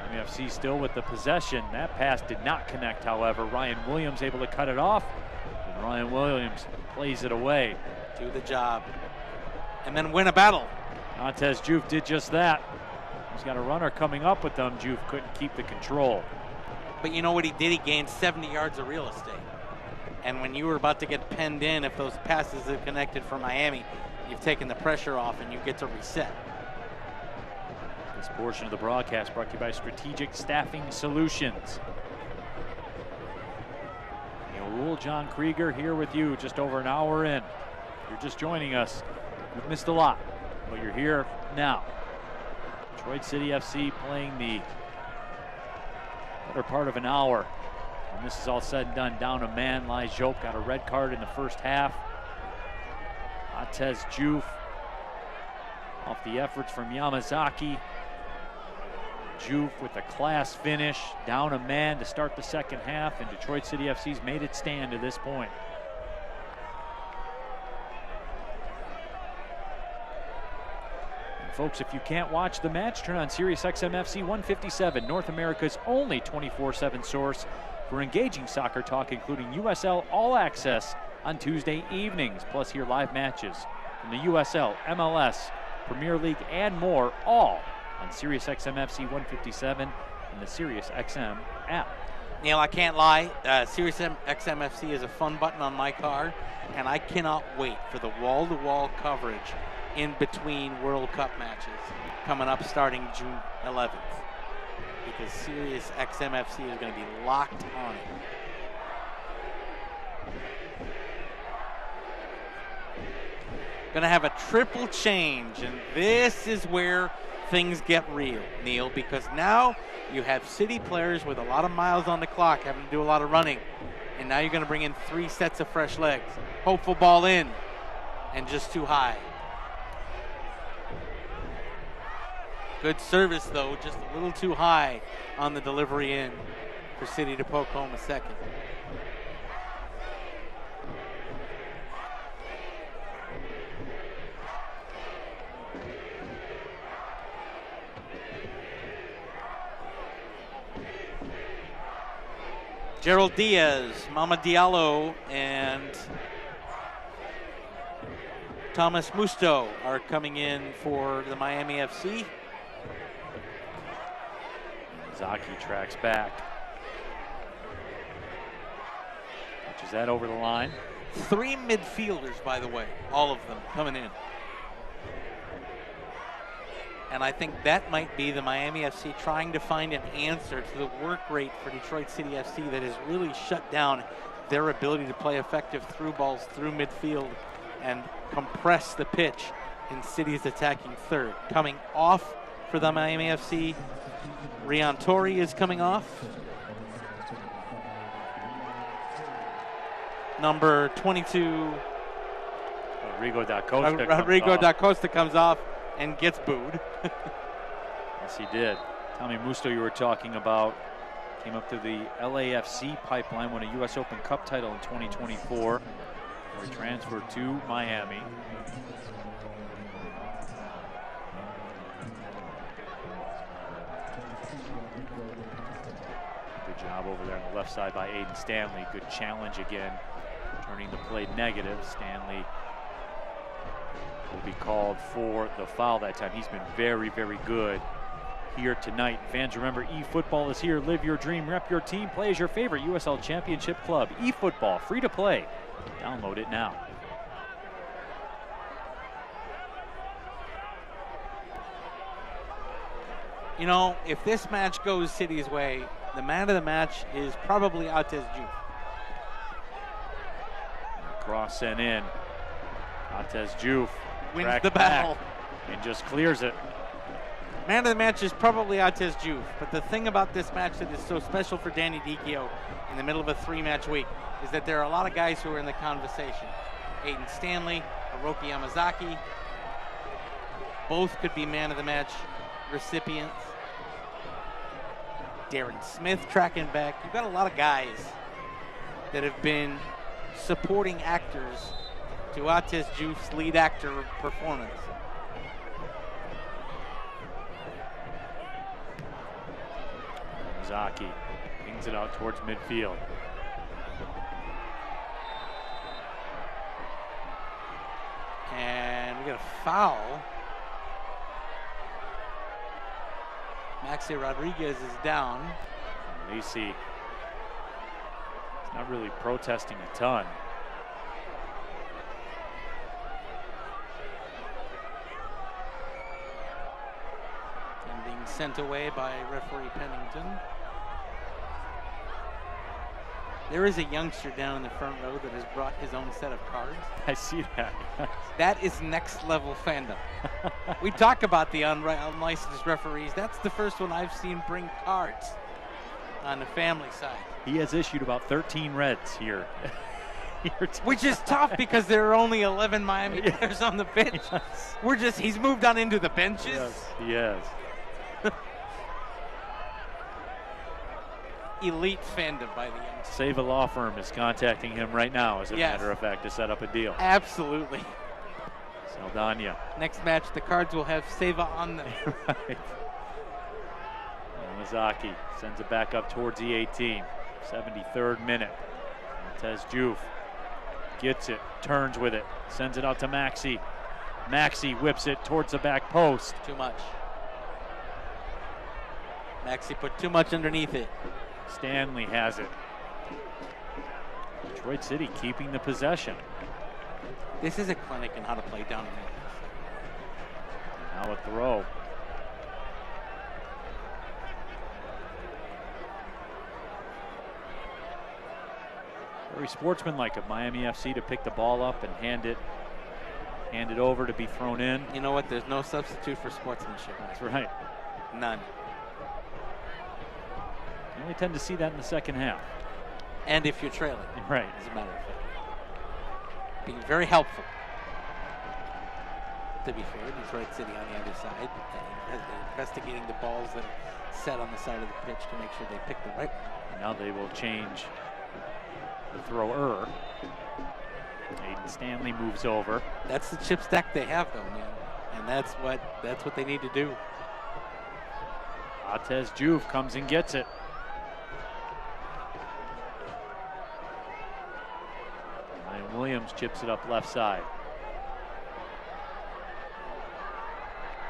Miami FC still with the possession. That pass did not connect, however. Ryan Williams able to cut it off. And Ryan Williams plays it away. Do the job. And then win a battle. Atez Juve did just that. He's got a runner coming up with them. Juve couldn't keep the control. But you know what he did? He gained 70 yards of real estate. And when you were about to get penned in, if those passes had connected for Miami, you've taken the pressure off and you get to reset. This portion of the broadcast brought to you by Strategic Staffing Solutions. Rule John Krieger here with you just over an hour in. You're just joining us. We've missed a lot, but you're here now. Detroit City FC playing the better part of an hour. When this is all said and done, down a man. Lai Jope got a red card in the first half. Atez Juve off the efforts from Yamazaki. Juve with a class finish, down a man to start the second half, and Detroit City FC's made it stand to this point. And folks, if you can't watch the match, turn on SiriusXM FC 157, North America's only 24/7 source for engaging soccer talk, including USL All Access on Tuesday evenings, plus hear live matches from the USL, MLS, Premier League, and more, all on SiriusXM FC 157 and the SiriusXM app. Neil, I can't lie. SiriusXM FC is a fun button on my car, and I cannot wait for the wall-to-wall coverage in between World Cup matches coming up starting June 11th, because SiriusXM FC is going to be locked on it. Going to have a triple change, and this is where things get real, Neil, because now you have City players with a lot of miles on the clock having to do a lot of running, and now you're going to bring in 3 sets of fresh legs. Hopeful ball in, and just too high. Good service, though, just a little too high on the delivery in for City to poke home a second. Gerald Diaz, Mama Diallo, and Thomas Musto are coming in for the Miami FC. Zaki tracks back. Touches that over the line. 3 midfielders, by the way, all of them coming in. And I think that might be the Miami FC trying to find an answer to the work rate for Detroit City FC that has really shut down their ability to play effective through balls through midfield and compress the pitch in City's attacking third. Coming off for the Miami FC, Rian Torrey is coming off. Number 22, Rodrigo da Costa. Rodrigo da Costa comes off and gets booed. Yes, he did. Tommy Musto, you were talking about, came up through the LAFC pipeline, won a U.S. Open Cup title in 2024. He transferred to Miami. Good job over there on the left side by Aiden Stanley. Good challenge again, turning the play negative. Stanley will be called for the foul that time. He's been very, very good here tonight. Fans, remember, eFootball is here. Live your dream, rep your team, play as your favorite USL Championship club. eFootball, free to play. Download it now. You know, if this match goes City's way, the man of the match is probably Atez Juve. Cross sent in. Atez Juve wins the battle and just clears it. Man of the match is probably Atez Juve, but the thing about this match that is so special for Danny Dichio in the middle of a 3-match week is that there are a lot of guys who are in the conversation. Aiden Stanley, Hiroki Yamazaki, both could be man of the match recipients. Darren Smith tracking back. You've got a lot of guys that have been supporting actors to Atez Juve's lead actor performance. Zaki pings it out towards midfield. And we get a foul. Maxi Rodriguez is down. Lisi is not really protesting a ton. And being sent away by referee Pennington. There is a youngster down in the front row that has brought his own set of cards. I see that. That is next level fandom. We talk about the unlicensed referees. That's the first one I've seen bring cards on the family side. He has issued about 13 reds here. Which is tough because there are only 11 Miami players on the bench. Yes. He's moved on into the benches. Yes, he has. Elite fandom by the youngsters. Save a Law Firm is contacting him right now, as a matter of fact, to set up a deal. Absolutely. Saldana. Next match, the cards will have Seva on them. Right. Yamazaki sends it back up towards the 18. 73rd minute. Montez Juve gets it, turns with it, sends it out to Maxi. Maxi whips it towards the back post. Too much. Maxi put too much underneath it. Stanley has it. Detroit City keeping the possession. This is a clinic in how to play down in Now a throw. Very sportsmanlike of Miami FC to pick the ball up and hand it over to be thrown in. You know what? There's no substitute for sportsmanship. That's right. None. You only tend to see that in the second half. And if you're trailing. Right. As a matter of fact. Being very helpful. To be fair, Detroit City on the other side, investigating the balls that are set on the side of the pitch to make sure they pick the right one. Now they will change the thrower. Aiden Stanley moves over. That's the chip stack they have, though, man. And that's what they need to do. Montez Juve comes and gets it. Ryan Williams chips it up left side.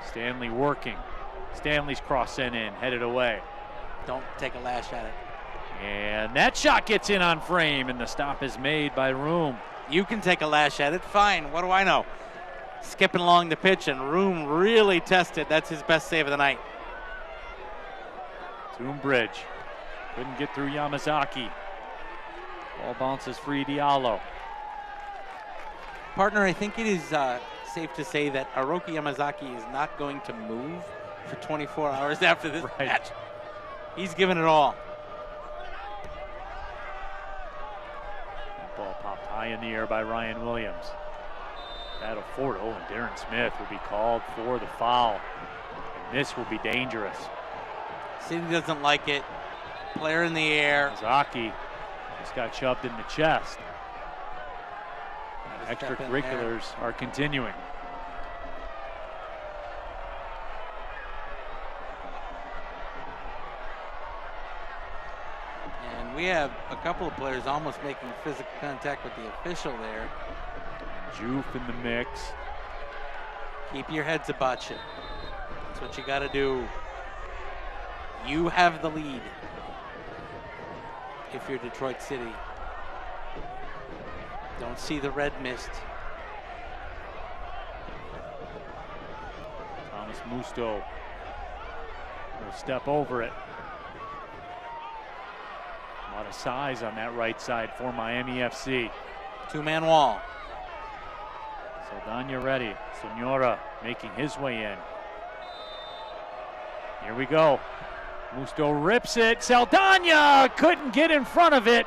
Stanley working. Stanley's cross sent in, headed away. Don't take a lash at it. And that shot gets in on frame, and the stop is made by Room. You can take a lash at it, fine. What do I know? Skipping along the pitch, and Room really tested. That's his best save of the night. Gainbridge couldn't get through Yamazaki. Ball bounces free. Diallo. Partner, I think it is safe to say that Aroki Yamazaki is not going to move for 24 hours after this match. He's given it all. That ball popped high in the air by Ryan Williams. That'll forward. Oh, and Darren Smith will be called for the foul. And this will be dangerous. City doesn't like it. Player in the air. Zaki just got shoved in the chest. Extracurriculars are continuing. And we have a couple of players almost making physical contact with the official there. Juve in the mix. Keep your heads about you. That's what you got to do. You have the lead if you're Detroit City. Don't see the red mist. Thomas Musto will step over it. A lot of size on that right side for Miami FC. Two-man wall. Saldana ready. Senora making his way in. Here we go. Musto rips it. Saldana couldn't get in front of it.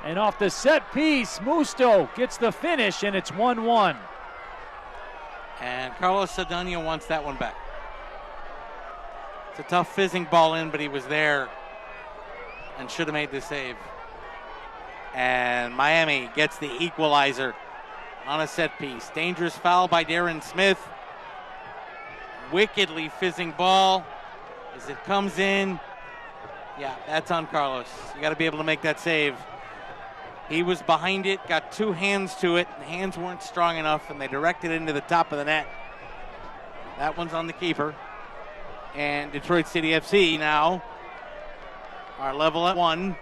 And off the set piece, Musto gets the finish, and it's 1-1. And Carlos Saldana wants that one back. It's a tough fizzing ball in, but he was there and should have made the save. And Miami gets the equalizer on a set piece. Dangerous foul by Darren Smith. Wickedly fizzing ball as it comes in. Yeah, that's on Carlos. You got to be able to make that save. He was behind it, got two hands to it. The hands weren't strong enough, and they directed it into the top of the net. That one's on the keeper. And Detroit City FC now are level at 1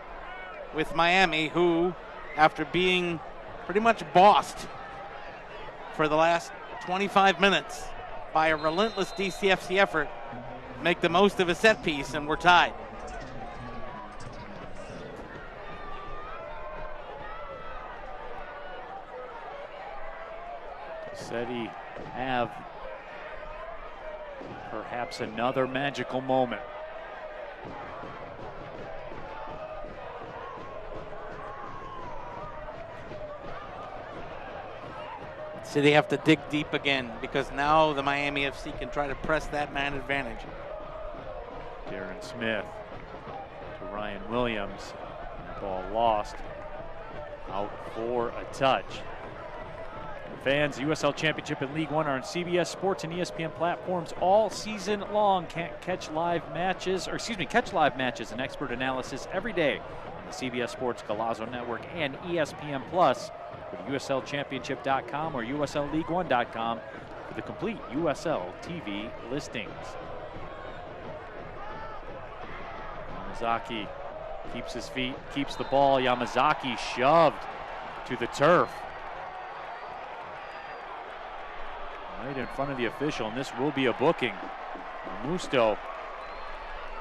with Miami, who, after being pretty much bossed for the last 25 minutes by a relentless DCFC effort, make the most of a set piece, and we're tied. Said he have perhaps another magical moment. So they have to dig deep again because now the Miami FC can try to press that man advantage. Darren Smith to Ryan Williams. Ball lost. Out for a touch. Fans, USL Championship and League One are on CBS Sports and ESPN platforms all season long. Can't catch live matches, catch live matches and expert analysis every day on the CBS Sports Golazo Network and ESPN Plus. Go to USLChampionship.com or USLLeague1.com for the complete USL TV listings. Yamazaki keeps his feet, keeps the ball. Yamazaki shoved to the turf. Right in front of the official, and this will be a booking. Musto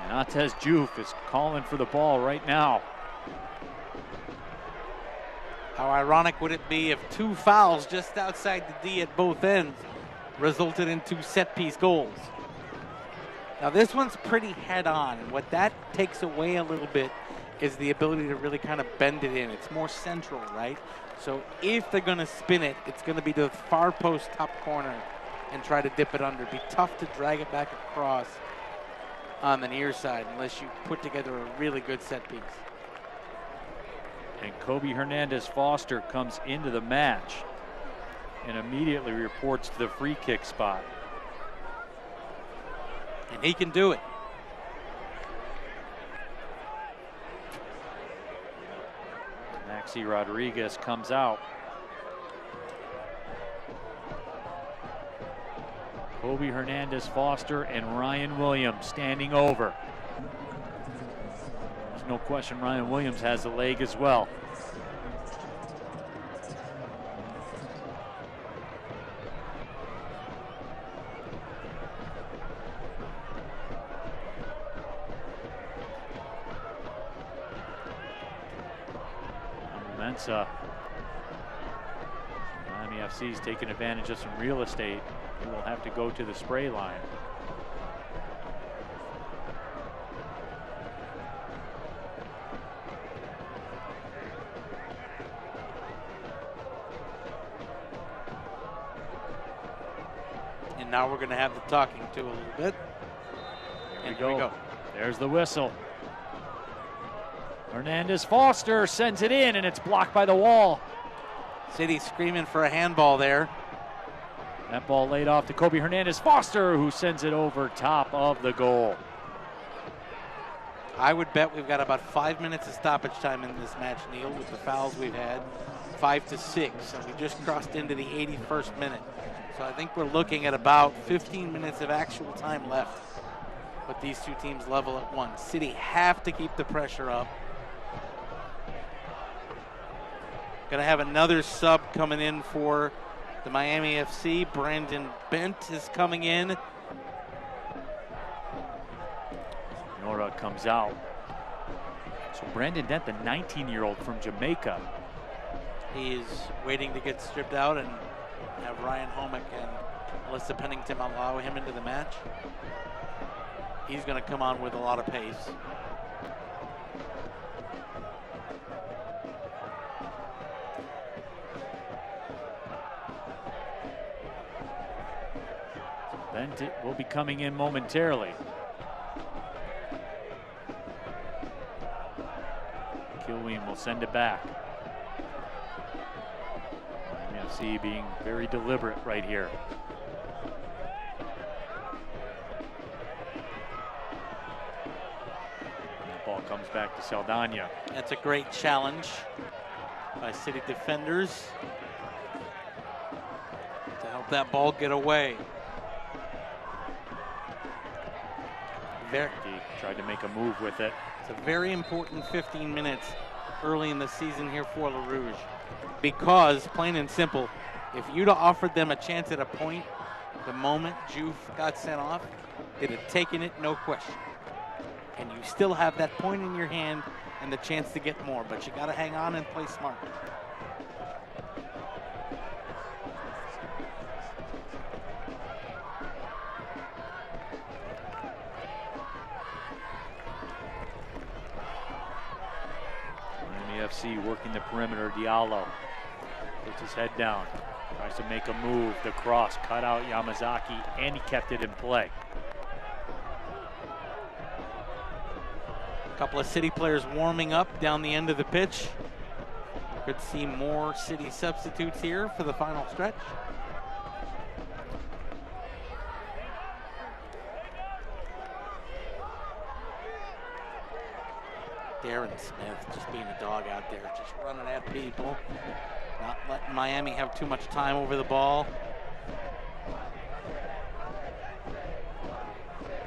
and Atez Juf is calling for the ball right now. How ironic would it be if 2 fouls just outside the D at both ends resulted in 2 set-piece goals? Now this one's pretty head-on, and what that takes away a little bit is the ability to really kind of bend it in. It's more central, right? So if they're gonna spin it, it's gonna be to the far post top corner and try to dip it under. It'd be tough to drag it back across on the near side unless you put together a really good set piece. And Kobe Hernandez Foster comes into the match and immediately reports to the free kick spot. And he can do it. Maxi Rodriguez comes out. Kobe Hernandez Foster and Ryan Williams standing over. There's no question Ryan Williams has the leg as well. Mensa. Miami FC's taking advantage of some real estate. He will have to go to the spray line. And now we're going to have the talking to a little bit. Here we go. There's the whistle. Hernandez Foster sends it in, and it's blocked by the wall. City screaming for a handball there. That ball laid off to Kobe Hernandez Foster, who sends it over top of the goal. I would bet we've got about 5 minutes of stoppage time in this match, Neil, with the fouls we've had. 5 to 6, and we just crossed into the 81st minute. So I think we're looking at about 15 minutes of actual time left with these two teams level at 1. City have to keep the pressure up. Gonna have another sub coming in for the Miami FC. Brandon Bent is coming in. Nora comes out. So Brandon Dent, the 19-year-old from Jamaica. He is waiting to get stripped out and have Ryan Homick and Melissa Pennington allow him into the match. He's gonna come on with a lot of pace. Bent will be coming in momentarily. Kilween will send it back. FC being very deliberate right here. And the ball comes back to Saldana. That's a great challenge by City defenders to help that ball get away. He tried to make a move with it. It's a very important 15 minutes early in the season here for La Rouge, because plain and simple, if you'd have offered them a chance at a point the moment Juve got sent off, they'd have taken it, no question. And you still have that point in your hand and the chance to get more, but you got to hang on and play smart. FC working the perimeter. Diallo puts his head down, tries to make a move. The cross cut out Yamazaki, and he kept it in play. A couple of City players warming up down the end of the pitch. Could see more City substitutes here for the final stretch. Darren Smith just being a dog out there, just running at people, not letting Miami have too much time over the ball.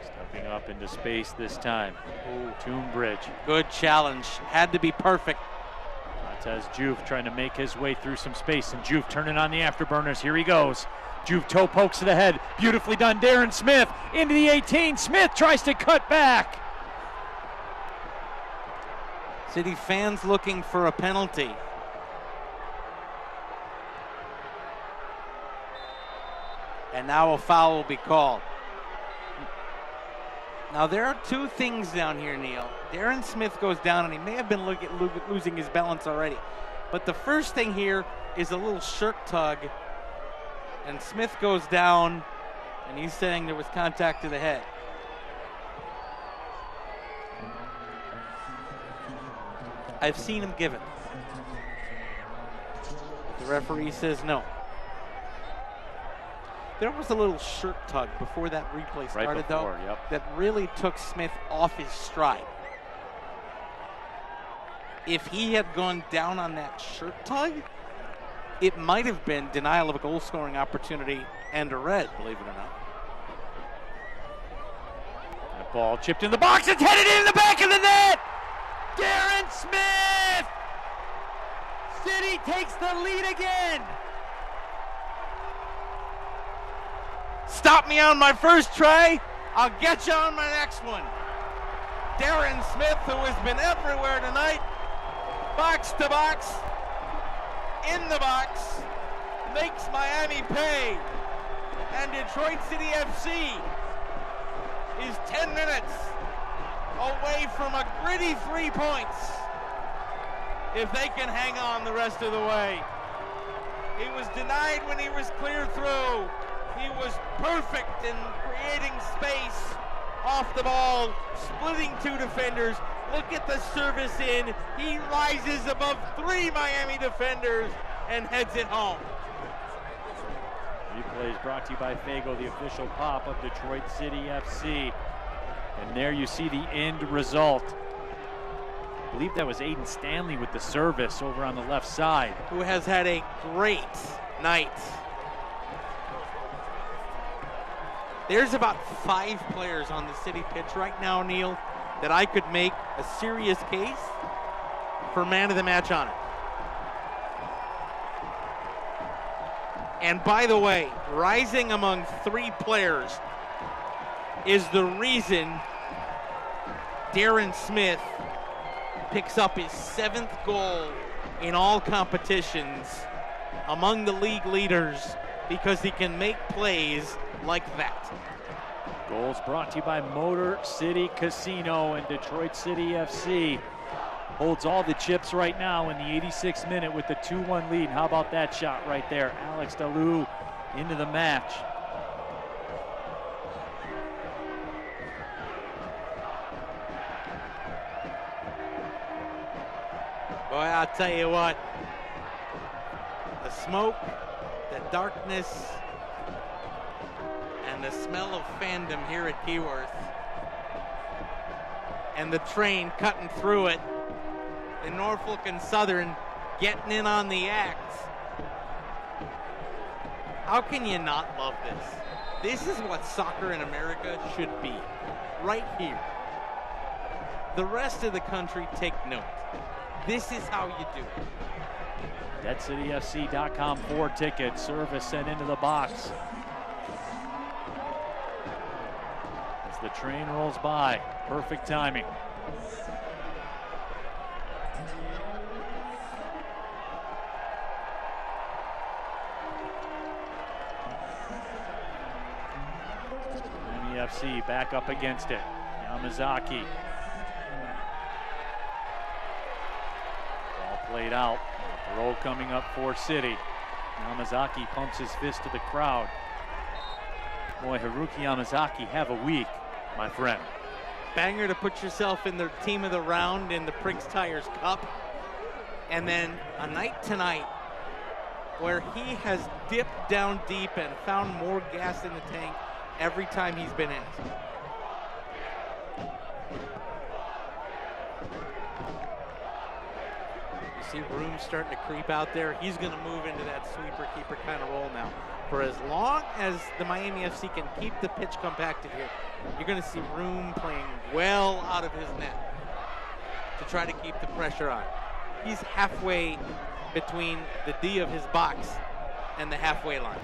Stepping up into space this time. Ooh, Tunebridge. Good challenge, had to be perfect. Montez Juve trying to make his way through some space, and Juve turning on the afterburners. Here he goes. Juve toe pokes to the head. Beautifully done. Darren Smith into the 18. Smith tries to cut back. City fans looking for a penalty. And now a foul will be called. Now there are two things down here, Neil. Darren Smith goes down, and he may have been losing his balance already. But the first thing here is a little shirt tug, and Smith goes down, and he's saying there was contact to the head. I've seen him give it. The referee says no. There was a little shirt tug before that replay started, that really took Smith off his stride. If he had gone down on that shirt tug, it might have been denial of a goal-scoring opportunity and a red, believe it or not. That ball chipped in the box. It's headed in the back of the net. Darren Smith! City takes the lead again. Stop me on my first try, I'll get you on my next one. Darren Smith, who has been everywhere tonight, box to box, in the box, makes Miami pay. And Detroit City FC is 10 minutes away from a gritty 3 points if they can hang on the rest of the way. He was denied when he was clear through. He was perfect in creating space off the ball, splitting two defenders. Look at the service in. He rises above 3 Miami defenders and heads it home. Replay is brought to you by Fago, the official pop of Detroit City FC. And there you see the end result. I believe that was Aiden Stanley with the service over on the left side. Who has had a great night. There's about 5 players on the City pitch right now, Neil, that I could make a serious case for man of the match on it. And by the way, rising among 3 players is the reason Darren Smith picks up his 7th goal in all competitions among the league leaders, because he can make plays like that. Goals brought to you by Motor City Casino, and Detroit City FC holds all the chips right now in the 86th minute with the 2-1 lead. How about that shot right there? Alex Dalou into the match. Boy, I'll tell you what, the smoke, the darkness, and the smell of fandom here at Keyworth, and the train cutting through it, and Norfolk and Southern getting in on the act. How can you not love this? This is what soccer in America should be, right here. The rest of the country, take note. This is how you do it. DeadCityFC.com for tickets. Service sent into the box. As the train rolls by, perfect timing. Miami FC back up against it. Yamazaki. played out. Throw coming up for City. Yamazaki pumps his fist to the crowd. Boy, Haruki Yamazaki, have a week, my friend. Banger to put yourself in the team of the round in the Prince Tires Cup. And then a night tonight where he has dipped down deep and found more gas in the tank every time he's been asked. You see room starting to creep out there. He's going to move into that sweeper-keeper kind of role now. For as long as the Miami FC can keep the pitch compacted here, you're going to see Room playing well out of his net to try to keep the pressure on. He's halfway between the D of his box and the halfway line.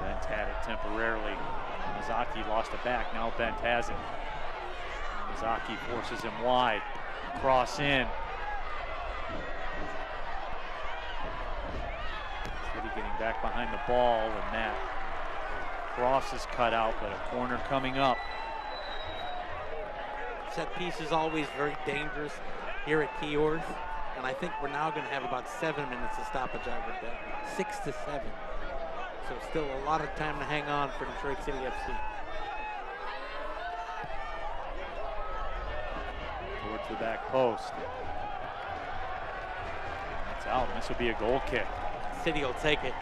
Bent had it temporarily. Mizaki lost it back. Now Bent has it. Mizaki forces him wide. Cross in. City getting back behind the ball, and that cross is cut out, but a corner coming up. Set piece is always very dangerous here at Keyworth, and I think we're now going to have about 7 minutes of stoppage. I would bet 6 to 7. So still a lot of time to hang on for Detroit City FC. Towards the back post. That's out. This will be a goal kick. City will take it.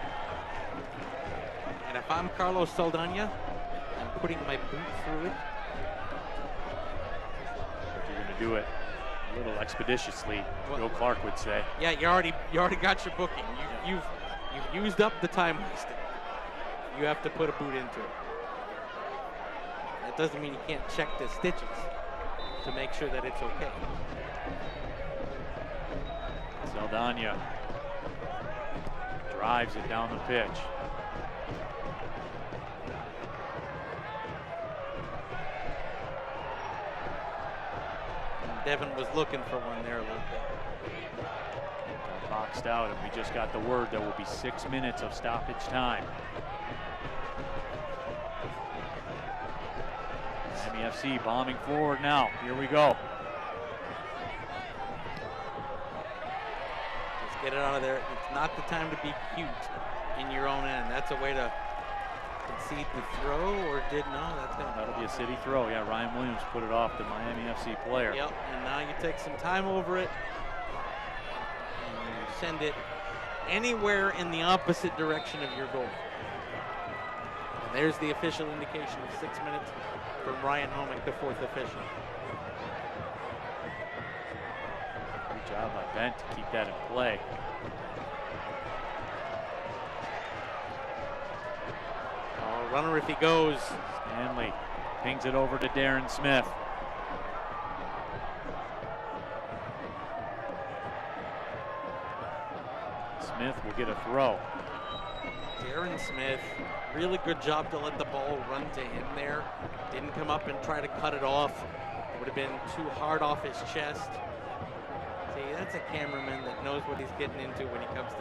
And if I'm Carlos Saldana, I'm putting my boot through it. But you're going to do it a little expeditiously, Bill Clark would say. Yeah, you already got your booking. You've used up the time wasted. You have to put a boot into it. That doesn't mean you can't check the stitches to make sure that it's okay. Saldana drives it down the pitch. And Devin was looking for one there a little bit. Boxed out, and we just got the word there will be 6 minutes of stoppage time. Miami FC bombing forward now. Here we go. Just get it out of there. It's not the time to be cute in your own end. That's a way to concede the throw, or That'll be a City throw. Yeah, Ryan Williams put it off the Miami FC player. Yep, and now you take some time over it. And you send it anywhere in the opposite direction of your goal. And there's the official indication of 6 minutes from Ryan Homick, the fourth official. Good job by Bent to keep that in play. Oh, runner if he goes. Stanley pings it over to Darren Smith. Smith will get a throw. Darren Smith, really good job to let the ball run to him there. Didn't come up and try to cut it off. It would have been too hard off his chest. See, that's a cameraman that knows what he's getting into when he comes to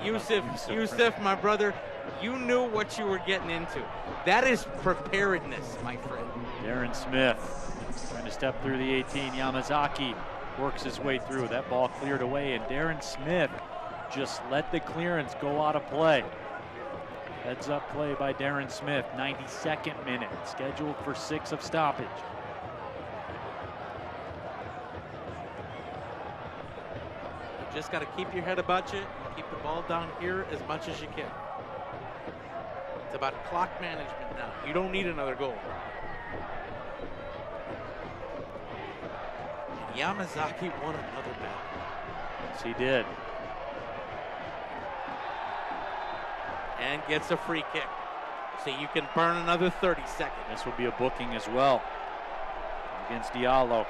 Keyworth. Yusuf, my brother, you knew what you were getting into. That is preparedness, my friend. Darren Smith trying to step through the 18. Yamazaki works his way through. That ball cleared away, and Darren Smith just let the clearance go out of play. Heads up play by Darren Smith, 92nd minute, scheduled for 6 of stoppage. You just got to keep your head about you, keep the ball down here as much as you can. It's about clock management now. You don't need another goal. And Yamazaki won another battle. Yes, he did. And gets a free kick. So you can burn another 30 seconds. This will be a booking as well against Diallo.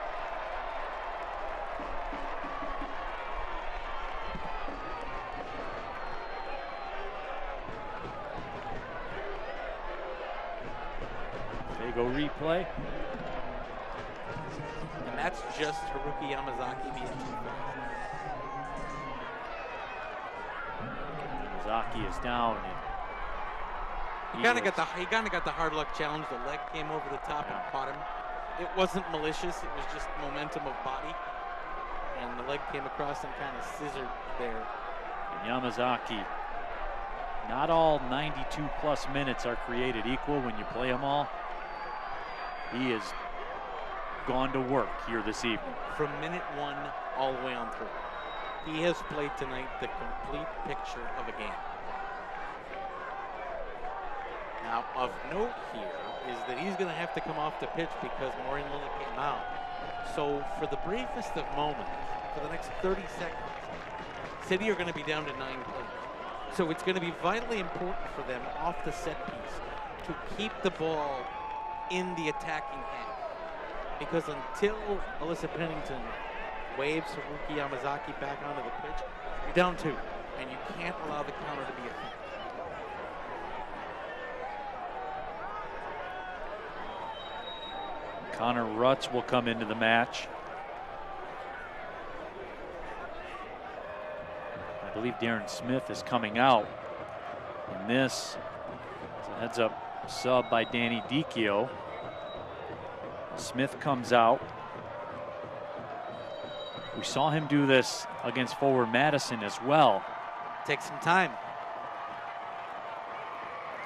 Go replay. And that's just Haruki Yamazaki being too fast. Yamazaki is down. He kind of got the hard luck challenge. The leg came over the top and caught him. It wasn't malicious. It was just momentum of body. And the leg came across and kind of scissored there. And Yamazaki, not all 92-plus minutes are created equal when you play them all. He has gone to work here this evening. From minute 1 all the way on through. He has played tonight the complete picture of a game. Now, of note here is that he's going to have to come off the pitch because Maureen Lilly came out. So for the briefest of moments, for the next 30 seconds, City are going to be down to 9 players. So it's going to be vitally important for them off the set piece to keep the ball in the attacking half. Because until Alyssa Pennington waves Haruki Yamazaki back onto the pitch, you're down 2, and you can't allow the counter to be a thing. Connor Rutz will come into the match. I believe Darren Smith is coming out. And this is a heads-up sub by Danny Dicchio. Smith comes out. We saw him do this against forward Madison as well. Takes some time.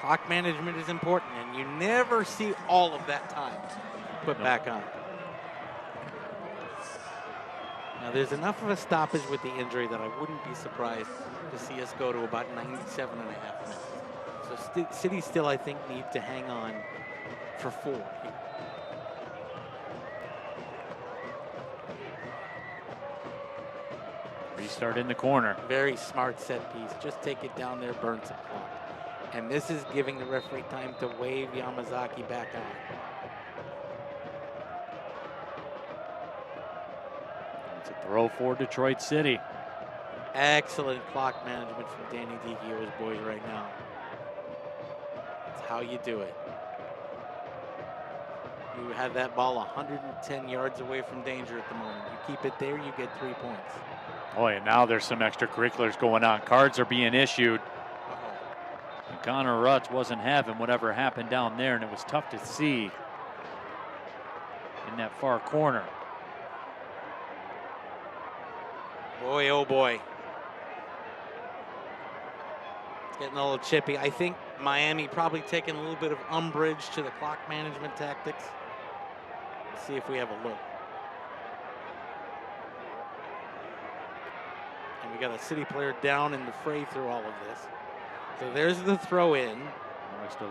Clock management is important, and you never see all of that time put back on. Now, there's enough of a stoppage with the injury that I wouldn't be surprised to see us go to about 97 and a half minutes. So City still, I think, need to hang on for 4 here. Restart in the corner. Very smart set piece. Just take it down there, burn some clock. And this is giving the referee time to wave Yamazaki back on. It's a throw for Detroit City. Excellent clock management from Danny Dicchio's boys right now. That's how you do it. You have that ball 110 yards away from danger at the moment. You keep it there, you get 3 points. Oh, and now there's some extracurriculars going on. Cards are being issued. And Connor Rutz wasn't having whatever happened down there, and it was tough to see in that far corner. Boy, oh boy. It's getting a little chippy. I think Miami probably taking a little bit of umbrage to the clock management tactics. Let's see if we have a look. And we got a City player down in the fray through all of this. So there's the throw in.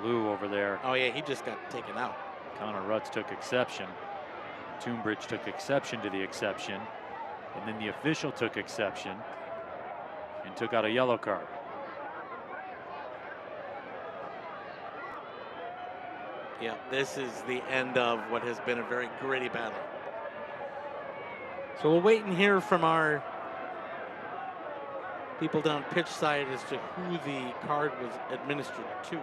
Lou over there. Oh yeah, he just got taken out. Connor Rutz took exception. Tunbridge took exception to the exception. And then the official took exception and took out a yellow card. Yeah, this is the end of what has been a very gritty battle. So we'll wait and hear from our people down pitch side as to who the card was administered to.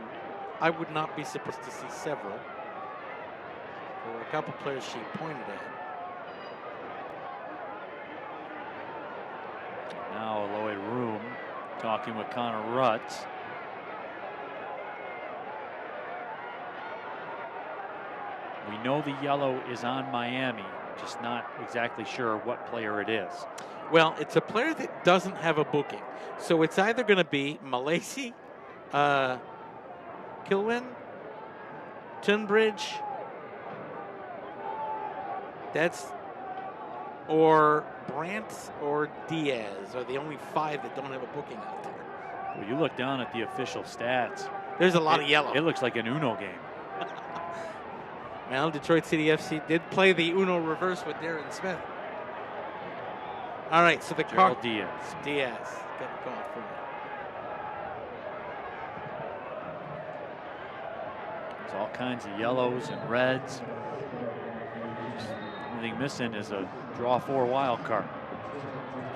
I would not be surprised to see several. There were a couple players she pointed at. Now Lloyd Room talking with Connor Rutz. We know the yellow is on Miami, just not exactly sure what player it is. Well, it's a player that doesn't have a booking. So it's either going to be Malaysi, Kilwin, Tunbridge, or Brandt or Diaz are the only 5 that don't have a booking out there. Well, you look down at the official stats. There's a lot of yellow. It looks like an Uno game. Well, Detroit City FC did play the Uno reverse with Darren Smith. All right, so the Gerald Diaz. Diaz got called for it. There's all kinds of yellows and reds. Only thing missing is a draw 4 wild card.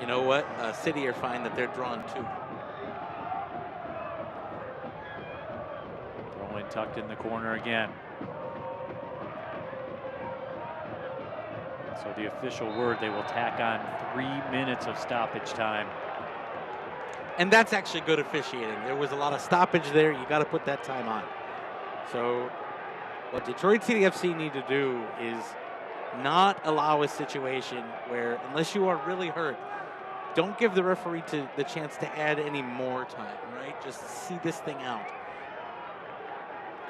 You know what? City are fine that they're drawn 2. Throw in tucked in the corner again. So the official word, they will tack on 3 minutes of stoppage time. And that's actually good officiating. There was a lot of stoppage there. You got to put that time on. So what Detroit City FC need to do is not allow a situation where, unless you are really hurt, don't give the referee the chance to add any more time, right? Just see this thing out.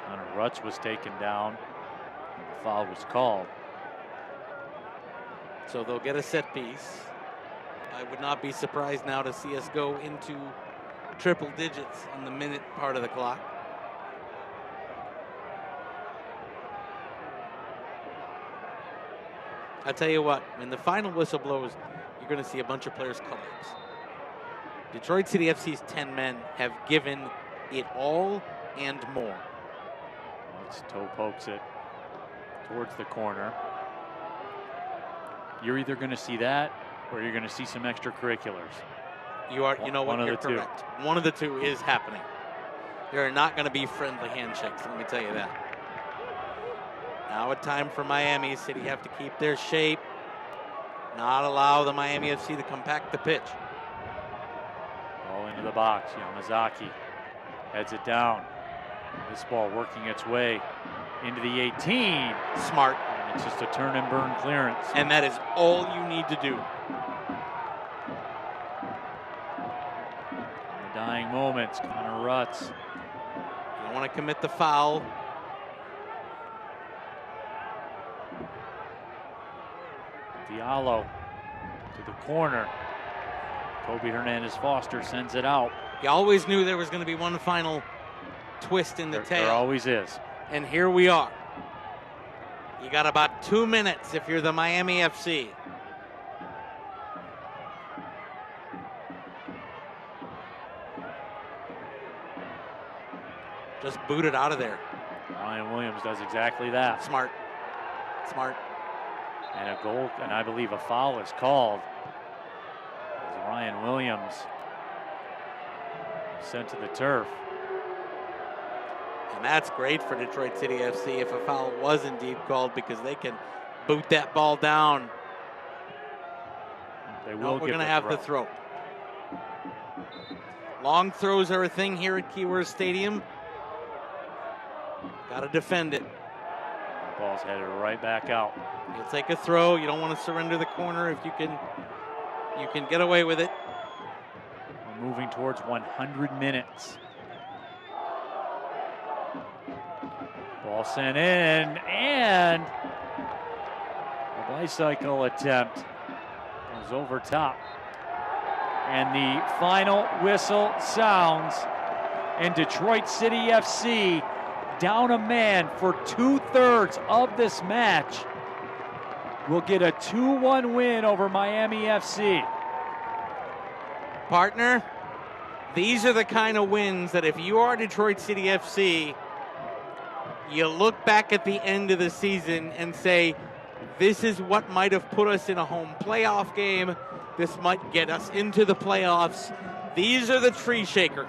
Connor Rutz was taken down. The foul was called. So they'll get a set piece. I would not be surprised now to see us go into triple digits on the minute part of the clock. I tell you what, when the final whistle blows, you're going to see a bunch of players collapse. Detroit City FC's 10 men have given it all and more. Toe pokes it towards the corner. You're either going to see that or you're going to see some extracurriculars. You know what, you're correct. One of the two is happening. There are not going to be friendly handshakes, let me tell you that. Now a time for Miami. City have to keep their shape, not allow the Miami FC to compact the pitch. Ball into the box. Yamazaki heads it down. This ball working its way into the 18. Smart. And it's just a turn and burn clearance. And that is all you need to do. In the dying moments, Connor Rutz. You don't want to commit the foul. Diallo to the corner. Kobe Hernandez-Foster sends it out. You always knew there was going to be one final twist in the tail. There always is. And here we are. You got about 2 minutes if you're the Miami FC. Just boot it out of there. Ryan Williams does exactly that. Smart. Smart. And a goal, and I believe a foul is called. As Ryan Williams sent to the turf. And that's great for Detroit City FC if a foul was indeed called, because they can boot that ball down. They will. We're going to have the throw. Long throws are a thing here at Keyworth Stadium. Got to defend it. The ball's headed right back out. You'll take a throw. You don't want to surrender the corner if you can get away with it. We're moving towards 100 minutes. Ball sent in, and a bicycle attempt goes over top. And the final whistle sounds, and Detroit City FC down a man for 2/3 of this match will get a 2-1 win over Miami FC. Partner, these are the kind of wins that if you are Detroit City FC, you look back at the end of the season and say, this is what might have put us in a home playoff game. This might get us into the playoffs. These are the tree shakers,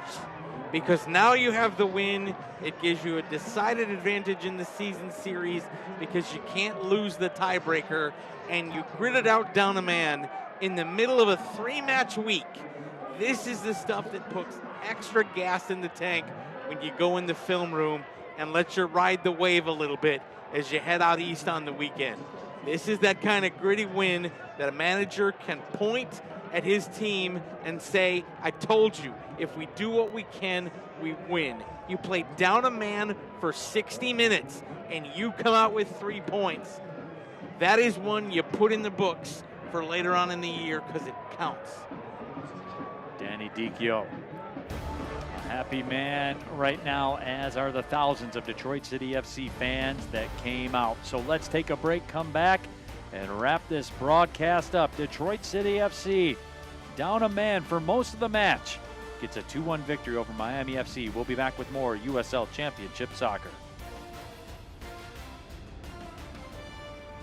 because now you have the win. It gives you a decided advantage in the season series because you can't lose the tiebreaker, and you grit it out down a man in the middle of a 3-match week. This is the stuff that puts extra gas in the tank when you go in the film room and let you ride the wave a little bit as you head out east on the weekend. This is that kind of gritty win that a manager can point at his team and say, I told you, if we do what we can, we win. You played down a man for 60 minutes and you come out with 3 points. That is one you put in the books for later on in the year because it counts. Danny Dicchio, a happy man right now, as are the thousands of Detroit City FC fans that came out. So let's take a break, come back, and wrap this broadcast up. Detroit City FC down a man for most of the match, gets a 2-1 victory over Miami FC. We'll be back with more USL Championship soccer.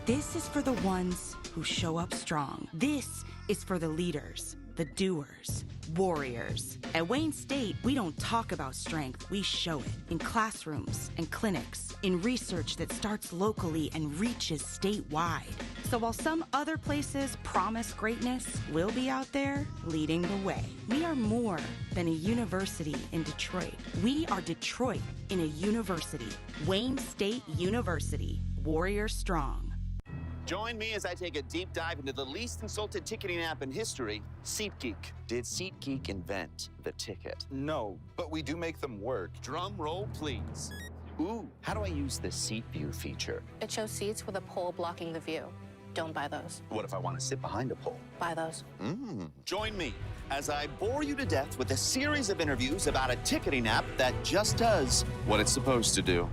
This is for the ones who show up strong. This is for the leaders, the doers, warriors. At Wayne State, we don't talk about strength, we show it in classrooms and clinics, in research that starts locally and reaches statewide. So while some other places promise greatness, we'll be out there leading the way. We are more than a university in Detroit. We are Detroit in a university. Wayne State University, Warrior Strong. Join me as I take a deep dive into the least insulted ticketing app in history, SeatGeek. Did SeatGeek invent the ticket? No, but we do make them work. Drum roll, please. Ooh, how do I use the Seat View feature? It shows seats with a pole blocking the view. Don't buy those. What if I want to sit behind a pole? Buy those. Join me as I bore you to death with a series of interviews about a ticketing app that just does what it's supposed to do.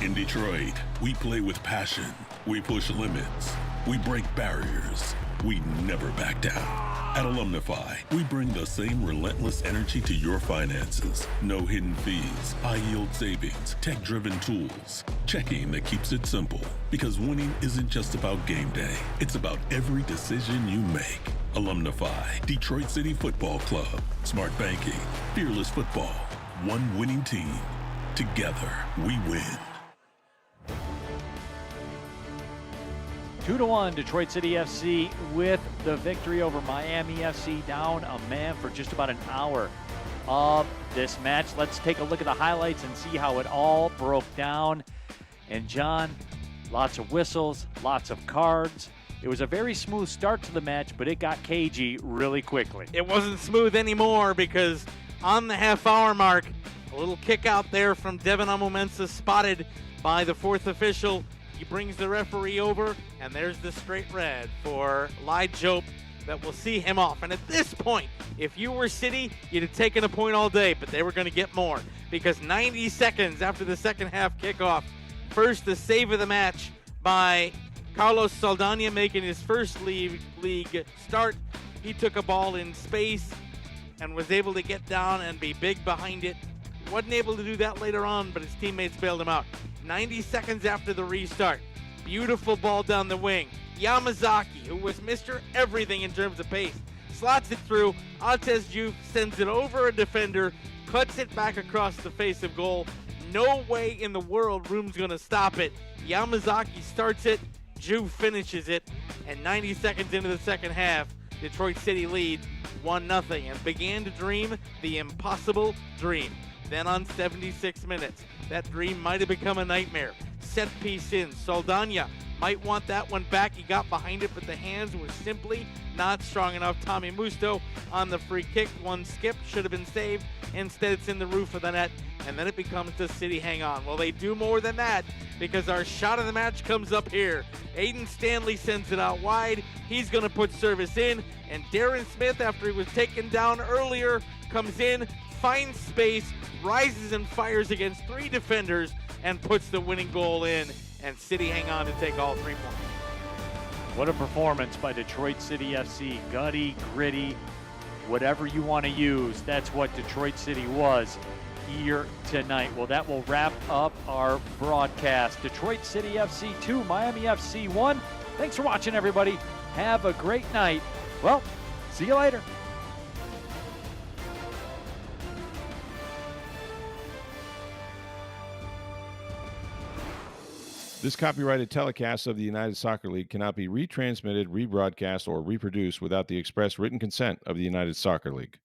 In Detroit, we play with passion. We push limits. We break barriers. We never back down. At Alumnify, we bring the same relentless energy to your finances. No hidden fees, high-yield savings, tech-driven tools. Checking that keeps it simple. Because winning isn't just about game day. It's about every decision you make. Alumnify, Detroit City Football Club. Smart banking, fearless football. One winning team. Together, we win. 2-1 Detroit City FC with the victory over Miami FC, down a man for just about an hour of this match. Let's take a look at the highlights and see how it all broke down. And John, lots of whistles, lots of cards. It was a very smooth start to the match, but it got cagey really quickly. It wasn't smooth anymore because on the half-hour mark, a little kick out there from Devin Amumensa spotted by the fourth official. He brings the referee over, and there's the straight red for Ly Jope that will see him off. And at this point, if you were City, you'd have taken a point all day, but they were going to get more because 90 seconds after the second half kickoff, first the save of the match by Carlos Saldana making his first league start. He took a ball in space and was able to get down and be big behind it. Wasn't able to do that later on, but his teammates bailed him out. 90 seconds after the restart, beautiful ball down the wing. Yamazaki, who was Mr. Everything in terms of pace, slots it through. Altez Diouf sends it over a defender, cuts it back across the face of goal. No way in the world Room's going to stop it. Yamazaki starts it, Diouf finishes it, and 90 seconds into the second half, Detroit City leads 1-0 and began to dream the impossible dream. Then on 76 minutes, that dream might have become a nightmare. Set piece in. Saldana might want that one back. He got behind it, but the hands were simply not strong enough. Tommy Musto on the free kick. One skip should have been saved. Instead, it's in the roof of the net, and then it becomes the City hang on. Well, they do more than that because our shot of the match comes up here. Aiden Stanley sends it out wide. He's going to put service in, and Darren Smith, after he was taken down earlier, comes in, finds space, rises and fires against three defenders, and puts the winning goal in, and City hang on to take all 3 points. What a performance by Detroit City FC. Gutty, gritty, whatever you want to use, that's what Detroit City was here tonight. Well, that will wrap up our broadcast. Detroit City FC 2, Miami FC 1. Thanks for watching, everybody. Have a great night. Well, see you later. This copyrighted telecast of the United Soccer League cannot be retransmitted, rebroadcast, or reproduced without the express written consent of the United Soccer League.